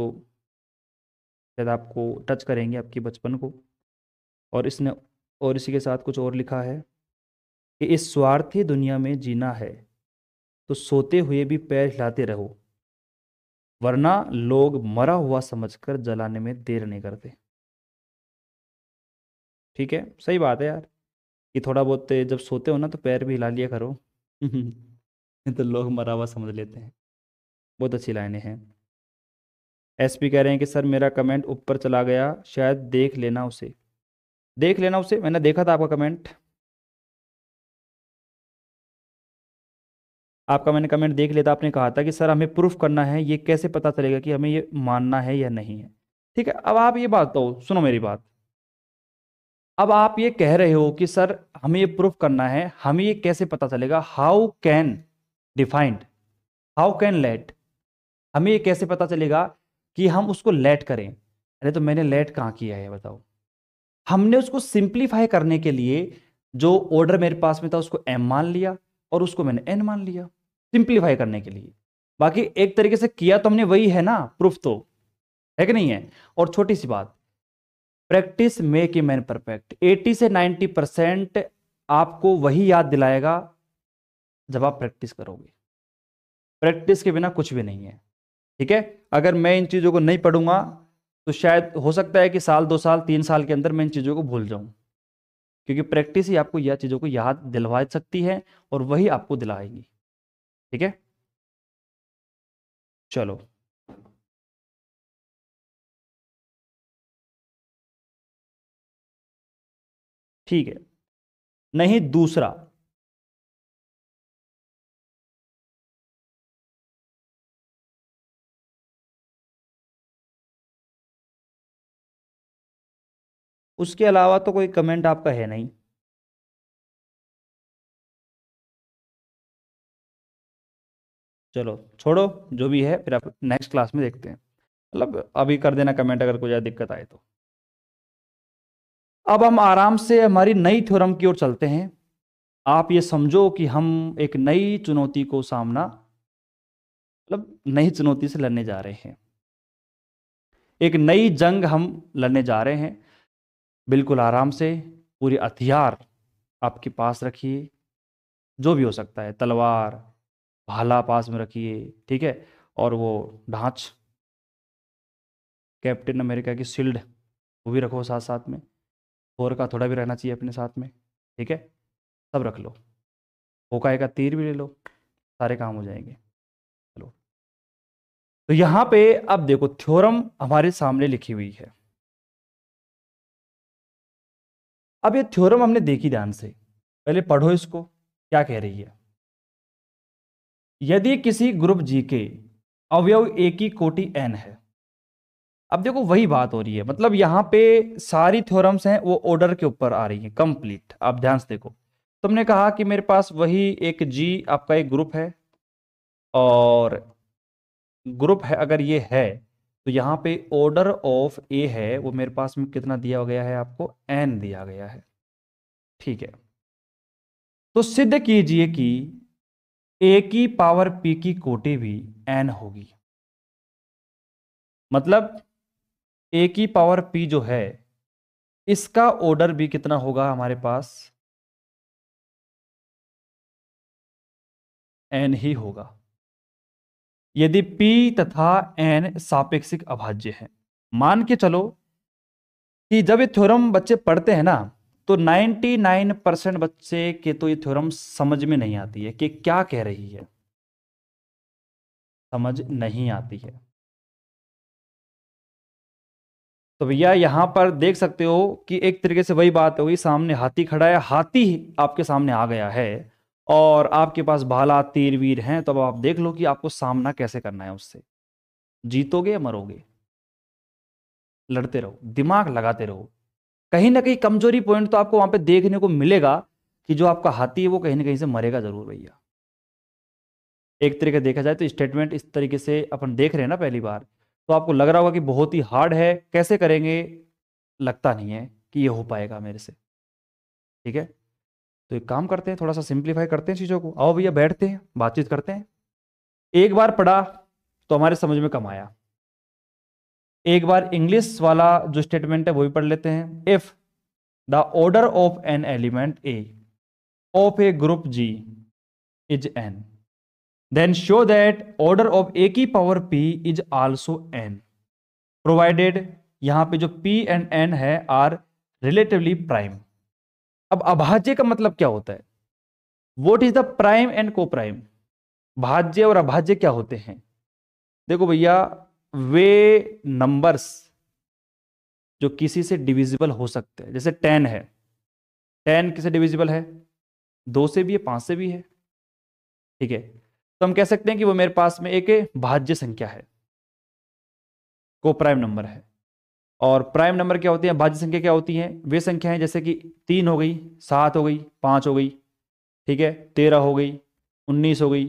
शायद आपको टच करेंगे, आपके बचपन को। और इसने, और इसी के साथ कुछ और लिखा है कि इस स्वार्थी दुनिया में जीना है तो सोते हुए भी पैर हिलाते रहो, वरना लोग मरा हुआ समझकर जलाने में देर नहीं करते। ठीक है, सही बात है यार, कि थोड़ा बहुत जब सोते हो ना तो पैर भी हिला लिया करो नहीं तो लोग मरा हुआ समझ लेते हैं। बहुत अच्छी लाइनें हैं। एसपी कह रहे हैं कि सर मेरा कमेंट ऊपर चला गया, शायद देख लेना उसे, देख लेना उसे, मैंने देखा था आपका कमेंट, आपका मैंने कमेंट देख लिया था। आपने कहा था कि सर हमें प्रूफ करना है, ये कैसे पता चलेगा कि हमें ये मानना है या नहीं है। ठीक है, अब आप ये बात तो सुनो मेरी बात, अब आप ये कह रहे हो कि सर हमें ये प्रूफ करना है, हमें ये कैसे पता चलेगा, how can defined, how can let, हमें ये कैसे पता चलेगा कि हम उसको लेट करें। अरे तो मैंने लेट कहाँ किया है बताओ, हमने उसको सिंप्लीफाई करने के लिए जो ऑर्डर मेरे पास में था उसको एम मान लिया और उसको मैंने एन मान लिया, सिंप्लीफाई करने के लिए। बाकी एक तरीके से किया तो हमने वही है ना, प्रूफ तो है कि नहीं है। और छोटी सी बात, practice make a man perfect. 80 से 90% आपको वही याद दिलाएगा जब आप प्रैक्टिस करोगे। प्रैक्टिस के बिना कुछ भी नहीं है। ठीक है, अगर मैं इन चीज़ों को नहीं पढ़ूंगा तो शायद हो सकता है कि साल 2 साल 3 साल के अंदर मैं इन चीज़ों को भूल जाऊं, क्योंकि प्रैक्टिस ही आपको यह चीज़ों को याद दिलवा सकती है और वही आपको दिलाएगी। ठीक है, चलो ठीक है। नहीं, दूसरा, उसके अलावा तो कोई कमेंट आपका है नहीं। चलो छोड़ो, जो भी है फिर आप नेक्स्ट क्लास में देखते हैं। मतलब अभी कर देना कमेंट अगर कोई ज़्यादा दिक्कत आए तो। अब हम आराम से हमारी नई थ्योरम की ओर चलते हैं। आप ये समझो कि हम एक नई चुनौती को सामना, मतलब नई चुनौती से लड़ने जा रहे हैं। एक नई जंग हम लड़ने जा रहे हैं। बिल्कुल आराम से पूरी हथियार आपके पास रखिए, जो भी हो सकता है, तलवार, भाला पास में रखिए, ठीक है, और वो ढांच, कैप्टन अमेरिका की शील्ड, वो भी रखो साथ साथ में। थोर का थोड़ा भी रहना चाहिए अपने साथ में। ठीक है, सब रख लो। होकाई का तीर भी ले लो, सारे काम हो जाएंगे। चलो, तो यहां पे अब देखो थ्योरम हमारे सामने लिखी हुई है। अब ये थ्योरम हमने देखी ध्यान से, पहले पढ़ो इसको क्या कह रही है। यदि किसी ग्रुप जी के अवयव ए की कोटि n है। अब देखो वही बात हो रही है, मतलब यहां पे सारी थ्योरम्स हैं वो ऑर्डर के ऊपर आ रही हैं कंप्लीट। आप ध्यान से देखो, तुमने कहा कि मेरे पास वही एक जी आपका एक ग्रुप है, और ग्रुप है अगर ये है, तो यहाँ पे ऑर्डर ऑफ ए है वो मेरे पास में कितना दिया गया है, आपको n दिया गया है। ठीक है, तो सिद्ध कीजिए कि a की पावर p की कोटि भी n होगी। मतलब a की पावर p जो है इसका ऑर्डर भी कितना होगा हमारे पास, n ही होगा, यदि p तथा n सापेक्षिक अभाज्य है। मान के चलो कि जब ये थ्योरम बच्चे पढ़ते हैं ना, तो 99% बच्चे के तो ये थ्योरम समझ में नहीं आती है कि क्या कह रही है, समझ नहीं आती है। तो भैया यहां पर देख सकते हो कि एक तरीके से वही बात होगी, सामने हाथी खड़ा है, हाथी आपके सामने आ गया है और आपके पास भाला तीर वीर हैं, तो अब आप देख लो कि आपको सामना कैसे करना है उससे। जीतोगे या मरोगे? लड़ते रहो, दिमाग लगाते रहो। कहीं ना कहीं कमजोरी पॉइंट तो आपको वहां पे देखने को मिलेगा कि जो आपका हाथी है वो कहीं ना कहीं से मरेगा जरूर भैया। एक तरीके देखा जाए तो स्टेटमेंट इस तरीके से अपन देख रहे हैं ना पहली बार, तो आपको लग रहा होगा कि बहुत ही हार्ड है, कैसे करेंगे, लगता नहीं है कि ये हो पाएगा मेरे से। ठीक है, तो एक काम करते हैं, थोड़ा सा सिंप्लीफाई करते हैं चीज़ों को। आओ भैया बैठते हैं, बातचीत करते हैं। एक बार पढ़ा तो हमारे समझ में कम आया, एक बार इंग्लिश वाला जो स्टेटमेंट है वो भी पढ़ लेते हैं। If the order of an element a of a group G is n, then show that order of a की power p is also n, provided यहां पे जो p एंड n है आर रिलेटिवली प्राइम। अब अभाज्य का मतलब क्या होता है? What is the prime and coprime? भाज्य और अभाज्य क्या होते हैं? देखो भैया, वे नंबर्स जो किसी से डिविजिबल हो सकते हैं, जैसे 10 है, 10 किसे डिविजिबल है? 2 से भी है, 5 से भी है। ठीक है, तो हम कह सकते हैं कि वो मेरे पास में एक भाज्य संख्या है, को प्राइम नंबर है। और प्राइम नंबर क्या होती है, भाज्य संख्या क्या होती है? वे संख्याएं जैसे कि 3 हो गई, 7 हो गई, 5 हो गई, ठीक है, 13 हो गई, 19 हो गई,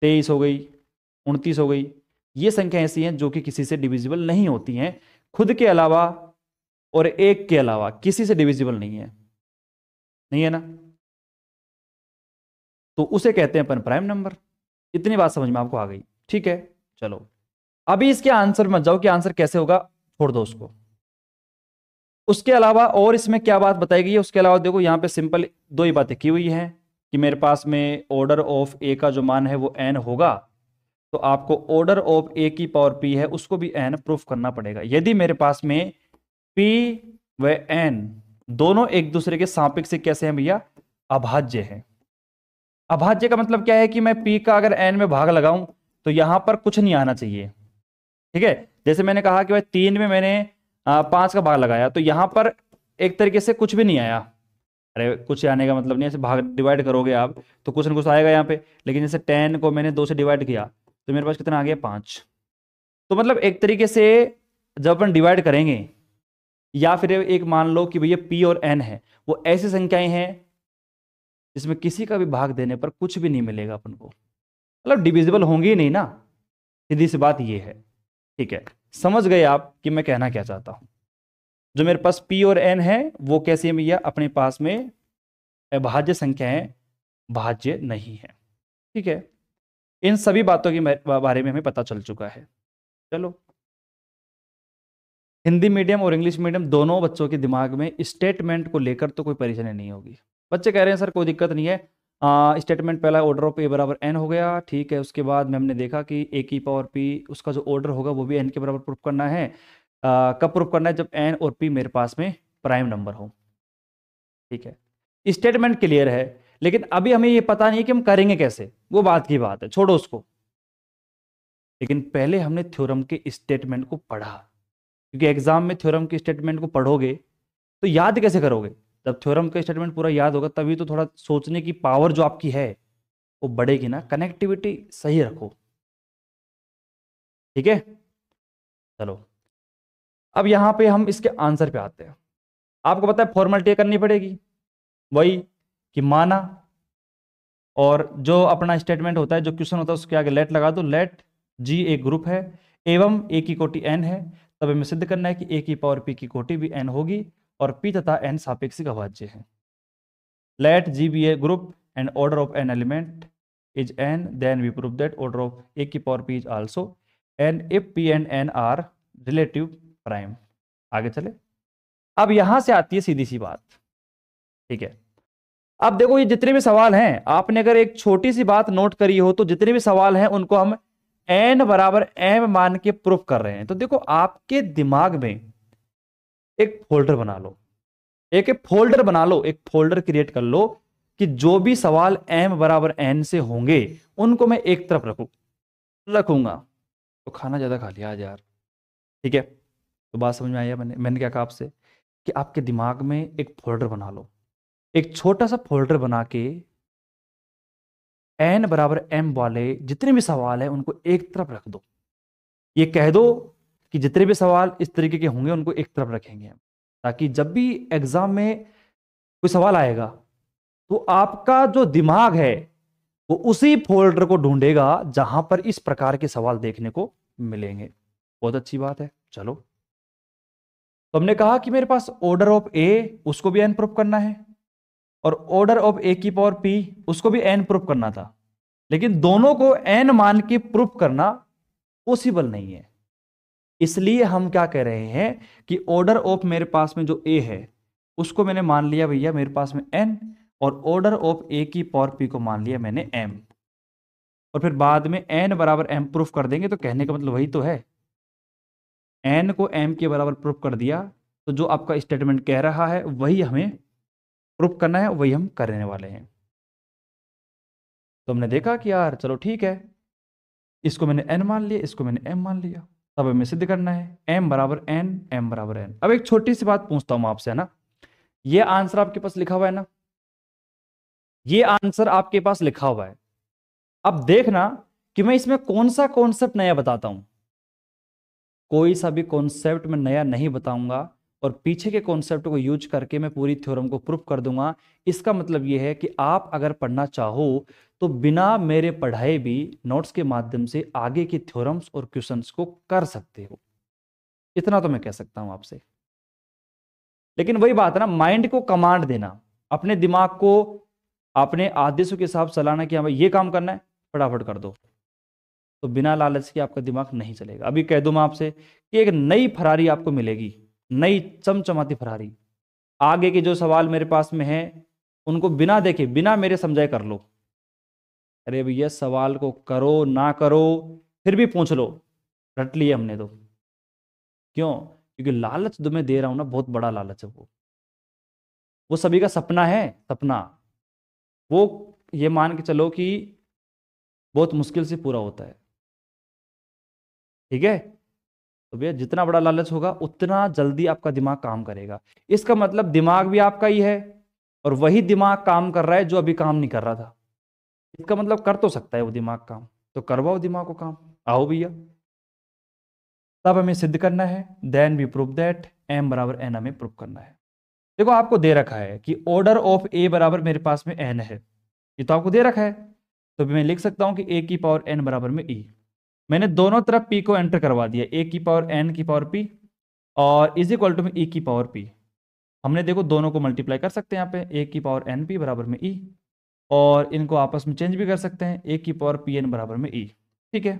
23 हो गई, 29 हो गई। ये संख्या ऐसी हैं जो कि किसी से डिविजिबल नहीं होती हैं, खुद के अलावा और एक के अलावा किसी से डिविजिबल नहीं है, नहीं है ना, तो उसे कहते हैं अपन प्राइम नंबर। इतनी बात समझ में आपको आ गई? ठीक है, चलो अभी इसके आंसर मत जाओ कि आंसर कैसे होगा, छोड़ दो उसको। उसके अलावा और इसमें क्या बात बताई गई है, उसके अलावा देखो यहाँ पे सिंपल दो ही बातें की हुई हैं कि मेरे पास में ऑर्डर ऑफ ए का जो मान है वो एन होगा, तो आपको ऑर्डर ऑफ ए की पावर पी है उसको भी एन प्रूफ करना पड़ेगा। यदि मेरे पास में पी व एन दोनों एक दूसरे के सापेक्ष से कैसे हैं भैया, अभाज्य हैं। अभाज्य का मतलब क्या है कि मैं पी का अगर एन में भाग लगाऊं तो यहां पर कुछ नहीं आना चाहिए, ठीक है। जैसे मैंने कहा कि भाई 3 में मैंने 5 का भाग लगाया तो यहां पर एक तरीके से कुछ भी नहीं आया। अरे कुछ आने का मतलब नहीं, ऐसे भाग डिवाइड करोगे आप तो कुछ ना कुछ आएगा यहाँ पे, लेकिन जैसे 10 को मैंने 2 से डिवाइड किया तो मेरे पास कितना आ गया 5। तो मतलब एक तरीके से जब अपन डिवाइड करेंगे या फिर एक मान लो कि भैया पी और एन है, वो ऐसी संख्याएं हैं जिसमें किसी का भी भाग देने पर कुछ भी नहीं मिलेगा अपन को, मतलब डिविजिबल होंगी ही नहीं ना, सीधी सी बात ये है। ठीक है, समझ गए आप कि मैं कहना क्या चाहता हूं। जो मेरे पास पी और एन है वो कैसे है भैया, अपने पास में अभाज्य संख्याएं, भाज्य नहीं है। ठीक है, इन सभी बातों के बारे में हमें पता चल चुका है। चलो, हिंदी मीडियम और इंग्लिश मीडियम दोनों बच्चों के दिमाग में स्टेटमेंट को लेकर तो कोई परेशानी नहीं होगी। बच्चे कह रहे हैं सर कोई दिक्कत नहीं है, स्टेटमेंट पहला ऑर्डर ऑफ ए बराबर एन हो गया, ठीक है। उसके बाद में हमने देखा कि ए की पावर पी उसका जो ऑर्डर होगा वो भी एन के बराबर प्रूफ करना है। कब प्रूफ करना है, जब एन और पी मेरे पास में प्राइम नंबर हो। ठीक है, स्टेटमेंट क्लियर है, लेकिन अभी हमें ये पता नहीं है कि हम करेंगे कैसे, वो बात की बात है, छोड़ो उसको। लेकिन पहले हमने थ्योरम के स्टेटमेंट को पढ़ा, क्योंकि एग्जाम में थ्योरम के स्टेटमेंट को पढ़ोगे तो याद कैसे करोगे, जब थ्योरम का स्टेटमेंट पूरा याद होगा तभी तो थोड़ा सोचने की पावर जो आपकी है वो बढ़ेगी ना। कनेक्टिविटी सही रखो, ठीक है। चलो, अब यहां पे हम इसके आंसर पे आते हैं। आपको पता है फॉर्मेलिटी करनी पड़ेगी, वही कि माना और जो अपना स्टेटमेंट होता है, जो क्वेश्चन होता है उसके आगे लेट लगा दो। लेट जी एक ग्रुप है एवं ए की कोटि एन है, तब हमें सिद्ध करना है कि ए की पावर पी की कोटि भी एन होगी और पी तथा एन सापेक्षिक अभाज्य है। Let G be a group and order of an element is n, then we prove that order of a की power p is also n if p and n are relative prime. आगे चले, अब यहां से आती है सीधी सी बात। ठीक है, अब देखो ये जितने भी सवाल हैं, आपने अगर एक छोटी सी बात नोट करी हो तो जितने भी सवाल हैं उनको हम n बराबर m मान के प्रूफ कर रहे हैं। तो देखो आपके दिमाग में एक फोल्डर बना लो, एक फोल्डर बना लो, एक फोल्डर क्रिएट कर लो कि जो भी सवाल m बराबर n से होंगे उनको मैं एक तरफ रखूंगा। तो खाना ज्यादा खा लिया आज यार, ठीक है। तो बात समझ में आई है, मैंने क्या कहा आपसे कि आपके दिमाग में एक फोल्डर बना लो, एक छोटा सा फोल्डर बना के n बराबर m वाले जितने भी सवाल है उनको एक तरफ रख दो। ये कह दो कि जितने भी सवाल इस तरीके के होंगे उनको एक तरफ रखेंगे, ताकि जब भी एग्जाम में कोई सवाल आएगा तो आपका जो दिमाग है वो उसी फोल्डर को ढूंढेगा जहां पर इस प्रकार के सवाल देखने को मिलेंगे। बहुत अच्छी बात है। चलो, तो हमने कहा कि मेरे पास ऑर्डर ऑफ ए उसको भी एन प्रूफ करना है और ऑर्डर ऑफ ए की पावर पी उसको भी एन प्रूफ करना था, लेकिन दोनों को एन मान के प्रूफ करना पॉसिबल नहीं है। इसलिए हम क्या कह रहे हैं कि ऑर्डर ऑफ मेरे पास में जो ए है उसको मैंने मान लिया भैया मेरे पास में एन, और ऑर्डर ऑफ ए की पावर पी को मान लिया मैंने एम, और फिर बाद में एन बराबर एम प्रूफ कर देंगे। तो कहने का मतलब वही तो है, एन को एम के बराबर प्रूफ कर दिया तो जो आपका स्टेटमेंट कह रहा है वही हमें प्रूफ करना है, वही हम करने वाले हैं। तो हमने देखा कि यार चलो ठीक है, इसको मैंने एन मान लिया, इसको मैंने एम मान लिया, अब हमें सिद्ध करना है एम बराबर एन, एम बराबर एन। अब एक छोटी सी बात पूछता हूं आपसे, है ना, ये आंसर आपके पास लिखा हुआ है ना, ये आंसर आपके पास लिखा हुआ है। अब देखना कि मैं इसमें कौन सा कॉन्सेप्ट नया बताता हूं। कोई सा भी कॉन्सेप्ट मैं नया नहीं बताऊंगा और पीछे के कॉन्सेप्ट को यूज करके मैं पूरी थ्योरम को प्रूफ कर दूंगा। इसका मतलब यह है कि आप अगर पढ़ना चाहो तो बिना मेरे पढ़ाए भी नोट्स के माध्यम से आगे की थ्योरम्स और क्वेश्चंस को कर सकते हो। इतना तो मैं कह सकता हूं आपसे। लेकिन वही बात है ना, माइंड को कमांड देना, अपने दिमाग को अपने आदेशों के हिसाब से चलाना कि हाँ भाई ये काम करना है फटाफट कर दो, तो बिना लालच के आपका दिमाग नहीं चलेगा। अभी कह दूं मैं आपसे कि एक नई फरारी आपको मिलेगी, नई चमचमाती फरारी। आगे के जो सवाल मेरे पास में है उनको बिना देखे, बिना मेरे समझाए कर लो। अरे भैया सवाल को करो ना करो फिर भी पूछ लो, रट लिए हमने तो। क्यों? क्योंकि लालच जो मैं दे रहा हूं ना, बहुत बड़ा लालच है वो सभी का सपना है, सपना। वो ये मान के चलो कि बहुत मुश्किल से पूरा होता है। ठीक है? तो भैया जितना बड़ा लालच होगा उतना जल्दी आपका दिमाग काम करेगा। इसका मतलब दिमाग भी आपका ही है और वही दिमाग काम कर रहा है जो अभी काम नहीं कर रहा था। इसका मतलब कर तो सकता है वो दिमाग काम, तो करवाओ दिमाग को काम। आओ भैया, तब हमें सिद्ध करना है, then we prove that m बराबर n हमें प्रूव करना है। देखो आपको दे रखा है कि ऑर्डर ऑफ a बराबर मेरे पास में n है, ये तो आपको दे रखा है। तो मैं लिख सकता हूं कि a की पावर n बराबर में e। मैंने दोनों तरफ p को एंटर करवा दिया, a की पावर n की पावर p और इज इक्वल टू में e की पावर p। हमने देखो दोनों को मल्टीप्लाई कर सकते हैं यहाँ पे, a की पावर n p बराबर में e, और इनको आपस में चेंज भी कर सकते हैं, a की पावर p n बराबर में e। ठीक है?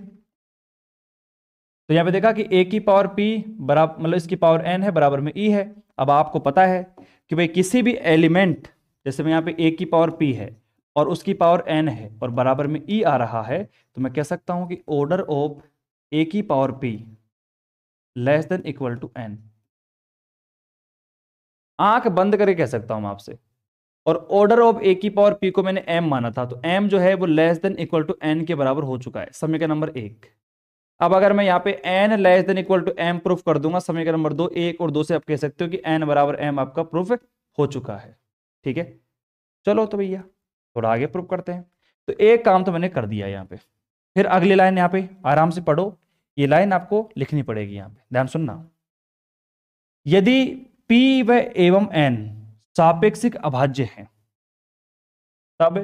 तो यहाँ पे देखा कि a की पावर p बराबर, मतलब इसकी पावर n है, बराबर में e है। अब आपको पता है कि भाई किसी भी एलिमेंट, जैसे मैं यहाँ पे a की पावर p है और उसकी पावर n है और बराबर में e आ रहा है, तो मैं कह सकता हूं कि ऑर्डर ऑफ a की power p less than equal to n। आंख बंद करके कह सकता हूं मैं आपसे। और ऑर्डर ऑफ a की पावर p को मैंने m माना था, तो m जो है वो less than equal to n के बराबर हो चुका है, समीकरण नंबर 1। अब अगर मैं यहाँ पे n less than equal to m proof कर दूंगा, समीकरण नंबर 2, 1 और 2 से आप कह सकते हो कि n बराबर m आपका प्रूफ हो चुका है। ठीक है? चलो तो भैया थोड़ा आगे प्रूफ करते हैं। तो एक काम तो मैंने कर दिया यहाँ पे, फिर अगली लाइन यहाँ पे आराम से पढ़ो, ये लाइन आपको लिखनी पड़ेगी यहाँ पे, ध्यान सुनना। यदि p व एवं n सापेक्षिक अभाज्य हैं, तब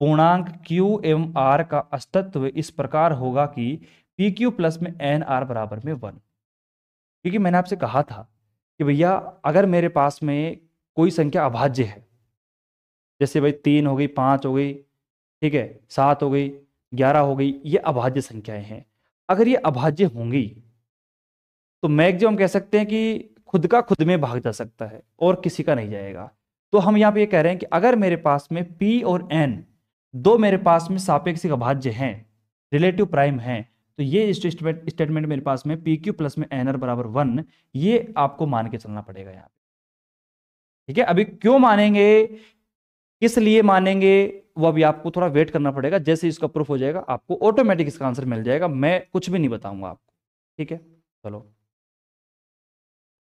पूर्णांक q एवं r का अस्तित्व इस प्रकार होगा कि पी क्यू प्लस में एन आर बराबर में 1। क्योंकि मैंने आपसे कहा था कि भैया अगर मेरे पास में कोई संख्या अभाज्य है, जैसे भाई 3 हो गई, 5 हो गई, ठीक है, 7 हो गई, 11 हो गई, ये अभाज्य संख्याएं हैं। अगर ये अभाज्य होंगी तो मैक्सिमम कह सकते हैं कि खुद का खुद में भाग जा सकता है और किसी का नहीं जाएगा। तो हम यहाँ पे ये कह रहे हैं कि अगर मेरे पास में p और n दो मेरे पास में सापेक्षिक अभाज्य हैं, रिलेटिव प्राइम हैं, तो ये स्टेटमेंट मेरे पास में पी क्यू प्लस में एन आर बराबर 1, ये आपको मान के चलना पड़ेगा यहाँ पे। ठीक है? अभी क्यों मानेंगे, किस लिए मानेंगे, वो अभी आपको थोड़ा वेट करना पड़ेगा। जैसे इसका प्रूफ हो जाएगा आपको ऑटोमेटिक इसका आंसर मिल जाएगा, मैं कुछ भी नहीं बताऊंगा आपको। ठीक है? चलो,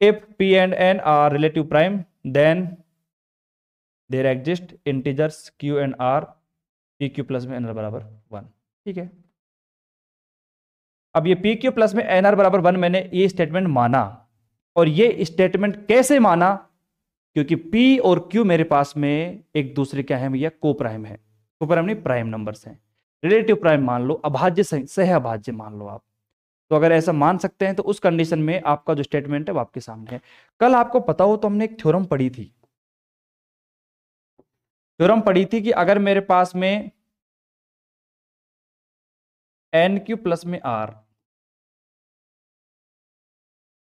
if p and n are relative prime then there exist integers q and r p q plus में nr बराबर 1। ठीक है? अब ये पी क्यू प्लस में एन आर बराबर 1 मैंने ये स्टेटमेंट माना, और ये स्टेटमेंट कैसे माना, क्योंकि पी और क्यू मेरे पास में एक दूसरे क्या है भैया, को प्राइम है। को प्राइम नहीं, प्राइम नंबर्स हैं, रिलेटिव प्राइम मान लो, अभाज्य सह अभाज्य मान लो आप। तो अगर ऐसा मान सकते हैं तो उस कंडीशन में आपका जो स्टेटमेंट है वो आपके सामने है। कल आपको पता हो तो हमने एक थ्योरम पढ़ी थी, कि अगर मेरे पास में एन क्यू प्लस में आर,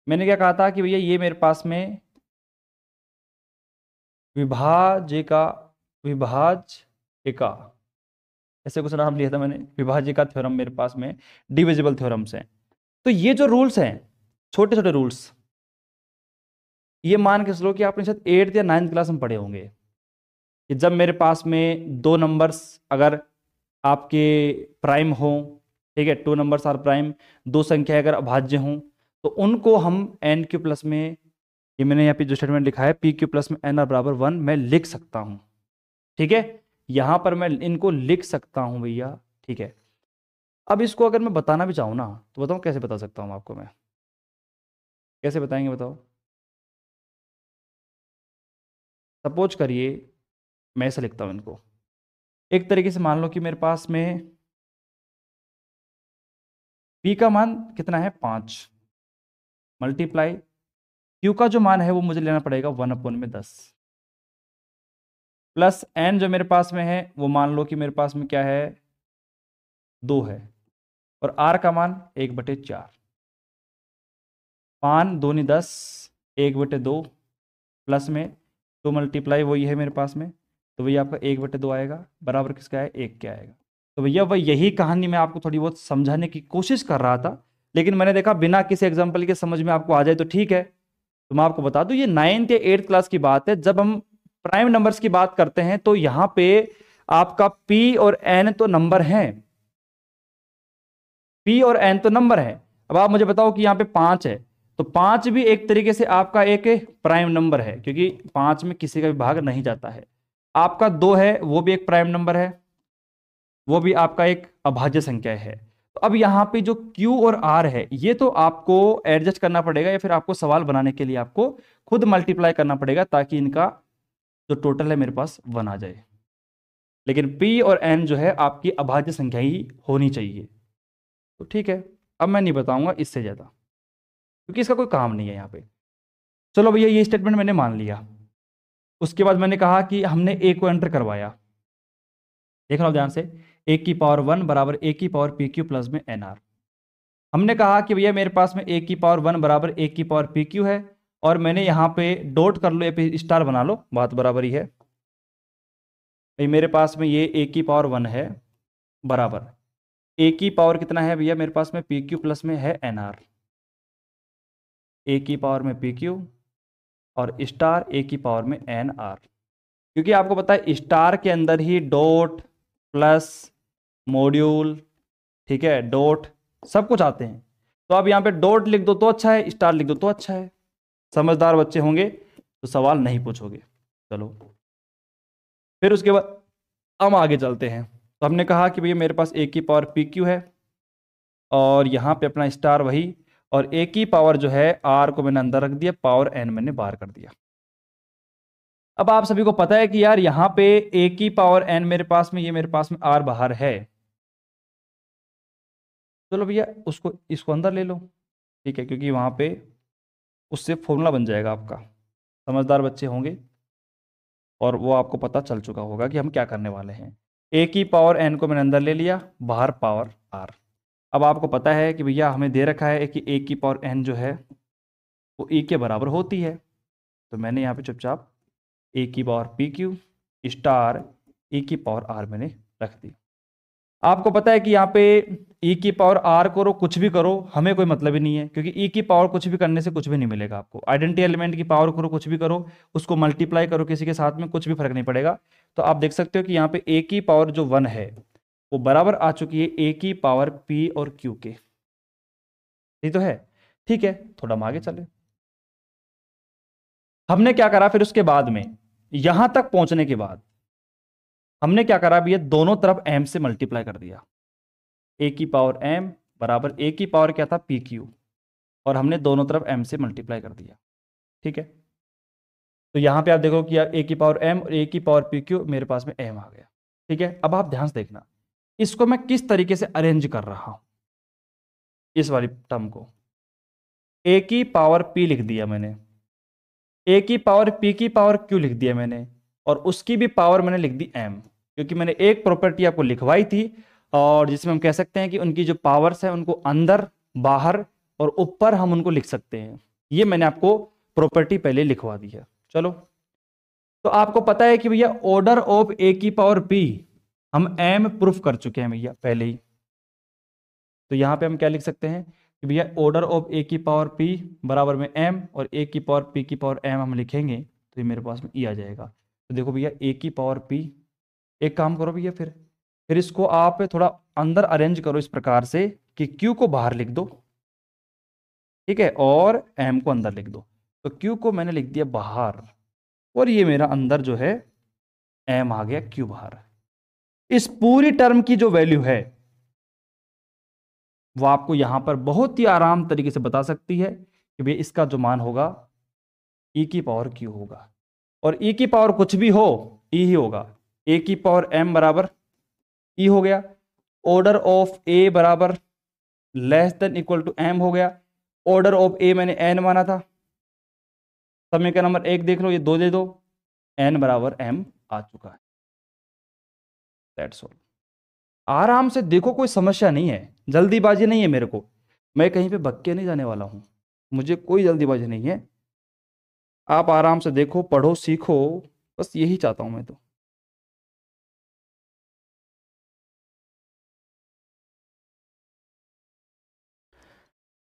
मैंने क्या कहा था कि भैया ये मेरे पास में विभाजिका, विभाज्यिका, ऐसे कुछ नाम लिया था मैंने, विभाजिका थ्योरम मेरे पास में डिविजिबल थ्योरम्स हैं। तो ये जो रूल्स हैं, छोटे छोटे रूल्स, ये मान के चलो कि आपने शायद 8th या 9th क्लास में पढ़े होंगे कि जब मेरे पास में दो नंबर्स अगर आपके प्राइम हो, ठीक है, 2 नंबर्स आर प्राइम, दो संख्या अगर अभाज्य हों, तो उनको हम एन क्यू प्लस में, ये मैंने यहाँ पे जो स्टेटमेंट लिखा है, पी क्यू प्लस में एन आर बराबर 1 मैं लिख सकता हूँ। ठीक है? यहां पर मैं इनको लिख सकता हूं भैया। ठीक है? अब इसको अगर मैं बताना भी चाहूं ना, तो बताऊं कैसे बता सकता हूं आपको मैं, कैसे बताएंगे बताओ? सपोज करिए मैं ऐसा लिखता हूं इनको, एक तरीके से मान लो कि मेरे पास में p का मान कितना है, 5, मल्टीप्लाई q का जो मान है वो मुझे लेना पड़ेगा 1/10, प्लस n जो मेरे पास में है वो मान लो कि मेरे पास में क्या है, 2 है, और r का मान 1/4, 5 दूनी 10, 1/2 प्लस में 2 मल्टीप्लाई वही है मेरे पास में, तो भैया आपका 1/2 आएगा, बराबर किसका है, 1 के आएगा। तो भैया वही यही कहानी मैं आपको थोड़ी बहुत समझाने की कोशिश कर रहा था, लेकिन मैंने देखा बिना किसी एग्जाम्पल के समझ में आपको आ जाए तो ठीक है। तो मैं आपको बता दूं ये 9th या 8th क्लास की बात है। जब हम प्राइम नंबर्स की बात करते हैं तो यहां पे आपका पी और एन तो नंबर हैं, पी और एन तो नंबर है। अब आप मुझे बताओ कि यहाँ पे 5 है, तो 5 भी एक तरीके से आपका एक प्राइम नंबर है, क्योंकि 5 में किसी का भी भाग नहीं जाता है। आपका 2 है, वो भी एक प्राइम नंबर है, वो भी आपका एक अभाज्य संख्या है। तो अब यहाँ पे जो Q और R है ये तो आपको एडजस्ट करना पड़ेगा, या फिर आपको सवाल बनाने के लिए आपको खुद मल्टीप्लाई करना पड़ेगा, ताकि इनका जो टोटल है मेरे पास 1 आ जाए। लेकिन P और N जो है आपकी अभाज्य संख्या ही होनी चाहिए। तो ठीक है, अब मैं नहीं बताऊंगा इससे ज्यादा, क्योंकि इसका कोई काम नहीं है यहाँ पे। चलो भैया ये स्टेटमेंट मैंने मान लिया। उसके बाद मैंने कहा कि हमने ए को एंटर करवाया, देख लो ध्यान से, ए की पावर 1 बराबर ए की पावर पी क्यू प्लस में एन आर। हमने कहा कि भैया मेरे पास में ए की पावर 1 बराबर ए की पावर पी क्यू है, और मैंने यहाँ पे डॉट कर लो या फिर स्टार बना लो, बात बराबर ही है। भाई मेरे पास में ये ए की पावर 1 है बराबर ए की पावर कितना है भैया मेरे पास में पी क्यू प्लस में है एन आर, ए की पावर में पी क्यू और स्टार ए की पावर में एन आर। क्योंकि आपको पता है स्टार के अंदर ही डॉट प्लस मॉड्यूल, ठीक है, डॉट सब कुछ आते हैं। तो आप यहाँ पे डॉट लिख दो तो अच्छा है, स्टार लिख दो तो अच्छा है। समझदार बच्चे होंगे तो सवाल नहीं पूछोगे। चलो फिर उसके बाद हम आगे चलते हैं। तो हमने कहा कि भैया मेरे पास ए की पावर पी क्यू है, और यहाँ पे अपना स्टार वही, और ए की पावर जो है आर को मैंने अंदर रख दिया, पावर एन मैंने बाहर कर दिया। अब आप सभी को पता है कि यार यहाँ पे ए की पावर एन मेरे पास में, ये मेरे पास में आर बाहर है। चलो भैया उसको इसको अंदर ले लो, ठीक है, क्योंकि वहाँ पे उससे फॉर्मूला बन जाएगा आपका। समझदार बच्चे होंगे और वो आपको पता चल चुका होगा कि हम क्या करने वाले हैं। ए की पावर एन को मैंने अंदर ले लिया, बाहर पावर आर। अब आपको पता है कि भैया हमें दे रखा है कि ए की पावर एन जो है वो ई के बराबर होती है, तो मैंने यहाँ पे चुपचाप ए की पावर पी क्यू स्टार ई की पावर आर मैंने रख दी। आपको पता है कि यहाँ पे ई की पावर आर करो कुछ भी करो हमें कोई मतलब ही नहीं है, क्योंकि ई की पावर कुछ भी करने से कुछ भी नहीं मिलेगा आपको। आइडेंटिटी एलिमेंट की पावर करो कुछ भी करो, उसको मल्टीप्लाई करो किसी के साथ में, कुछ भी फर्क नहीं पड़ेगा। तो आप देख सकते हो कि यहाँ पे ए की पावर जो 1 है वो बराबर आ चुकी है ए की पावर पी और क्यू के, ये तो है। ठीक है, थोड़ा हम आगे चले। हमने क्या करा फिर उसके बाद में, यहां तक पहुंचने के बाद हमने क्या करा, ये दोनों तरफ m से मल्टीप्लाई कर दिया। ए की पावर m बराबर ए की पावर क्या था पी क्यू, और हमने दोनों तरफ m से मल्टीप्लाई कर दिया। ठीक है, तो यहां पे आप देखो कि ए की पावर m और ए की पावर पी क्यू मेरे पास में m आ गया। ठीक है, अब आप ध्यान से देखना इसको मैं किस तरीके से अरेंज कर रहा हूं। इस वाली टर्म को ए की पावर p लिख दिया मैंने, ए की पावर p की पावर q लिख दिया मैंने, और उसकी भी पावर मैंने लिख दी m, क्योंकि मैंने एक प्रॉपर्टी आपको लिखवाई थी, और जिसमें हम कह सकते हैं कि उनकी जो पावर्स है उनको अंदर बाहर और ऊपर हम उनको लिख सकते हैं। ये मैंने आपको प्रॉपर्टी पहले लिखवा दी है। चलो, तो आपको पता है कि भैया ऑर्डर ऑफ ए की पावर p हम m प्रूफ कर चुके हैं भैया पहले ही। तो यहां पे हम क्या लिख सकते हैं कि भैया ऑर्डर ऑफ ए की पावर p बराबर में m, और ए की पावर p की पावर m हम लिखेंगे तो ये मेरे पास में e आ जाएगा। तो देखो भैया ए की पावर p, एक काम करो भैया फिर इसको आप थोड़ा अंदर अरेंज करो इस प्रकार से कि q को बाहर लिख दो, ठीक है, और m को अंदर लिख दो। तो q को मैंने लिख दिया बाहर, और ये मेरा अंदर जो है m आ गया, q बाहर। इस पूरी टर्म की जो वैल्यू है वो आपको यहां पर बहुत ही आराम तरीके से बता सकती है कि भैया इसका जो मान होगा e की पावर q होगा, और e की पावर कुछ भी हो e ही होगा। a की पावर m बराबर e हो गया, ऑर्डर ऑफ a बराबर less than equal to m हो गया। ऑर्डर ऑफ a मैंने n माना था, समीकरण नंबर 1 देख लो, ये 2 दे दो, n बराबर m आ चुका है। That's all. आराम से देखो, कोई समस्या नहीं है, जल्दीबाजी नहीं है मेरे को, मैं कहीं पे भक्के नहीं जाने वाला हूं, मुझे कोई जल्दीबाजी नहीं है। आप आराम से देखो, पढ़ो, सीखो, बस यही चाहता हूं मैं तो।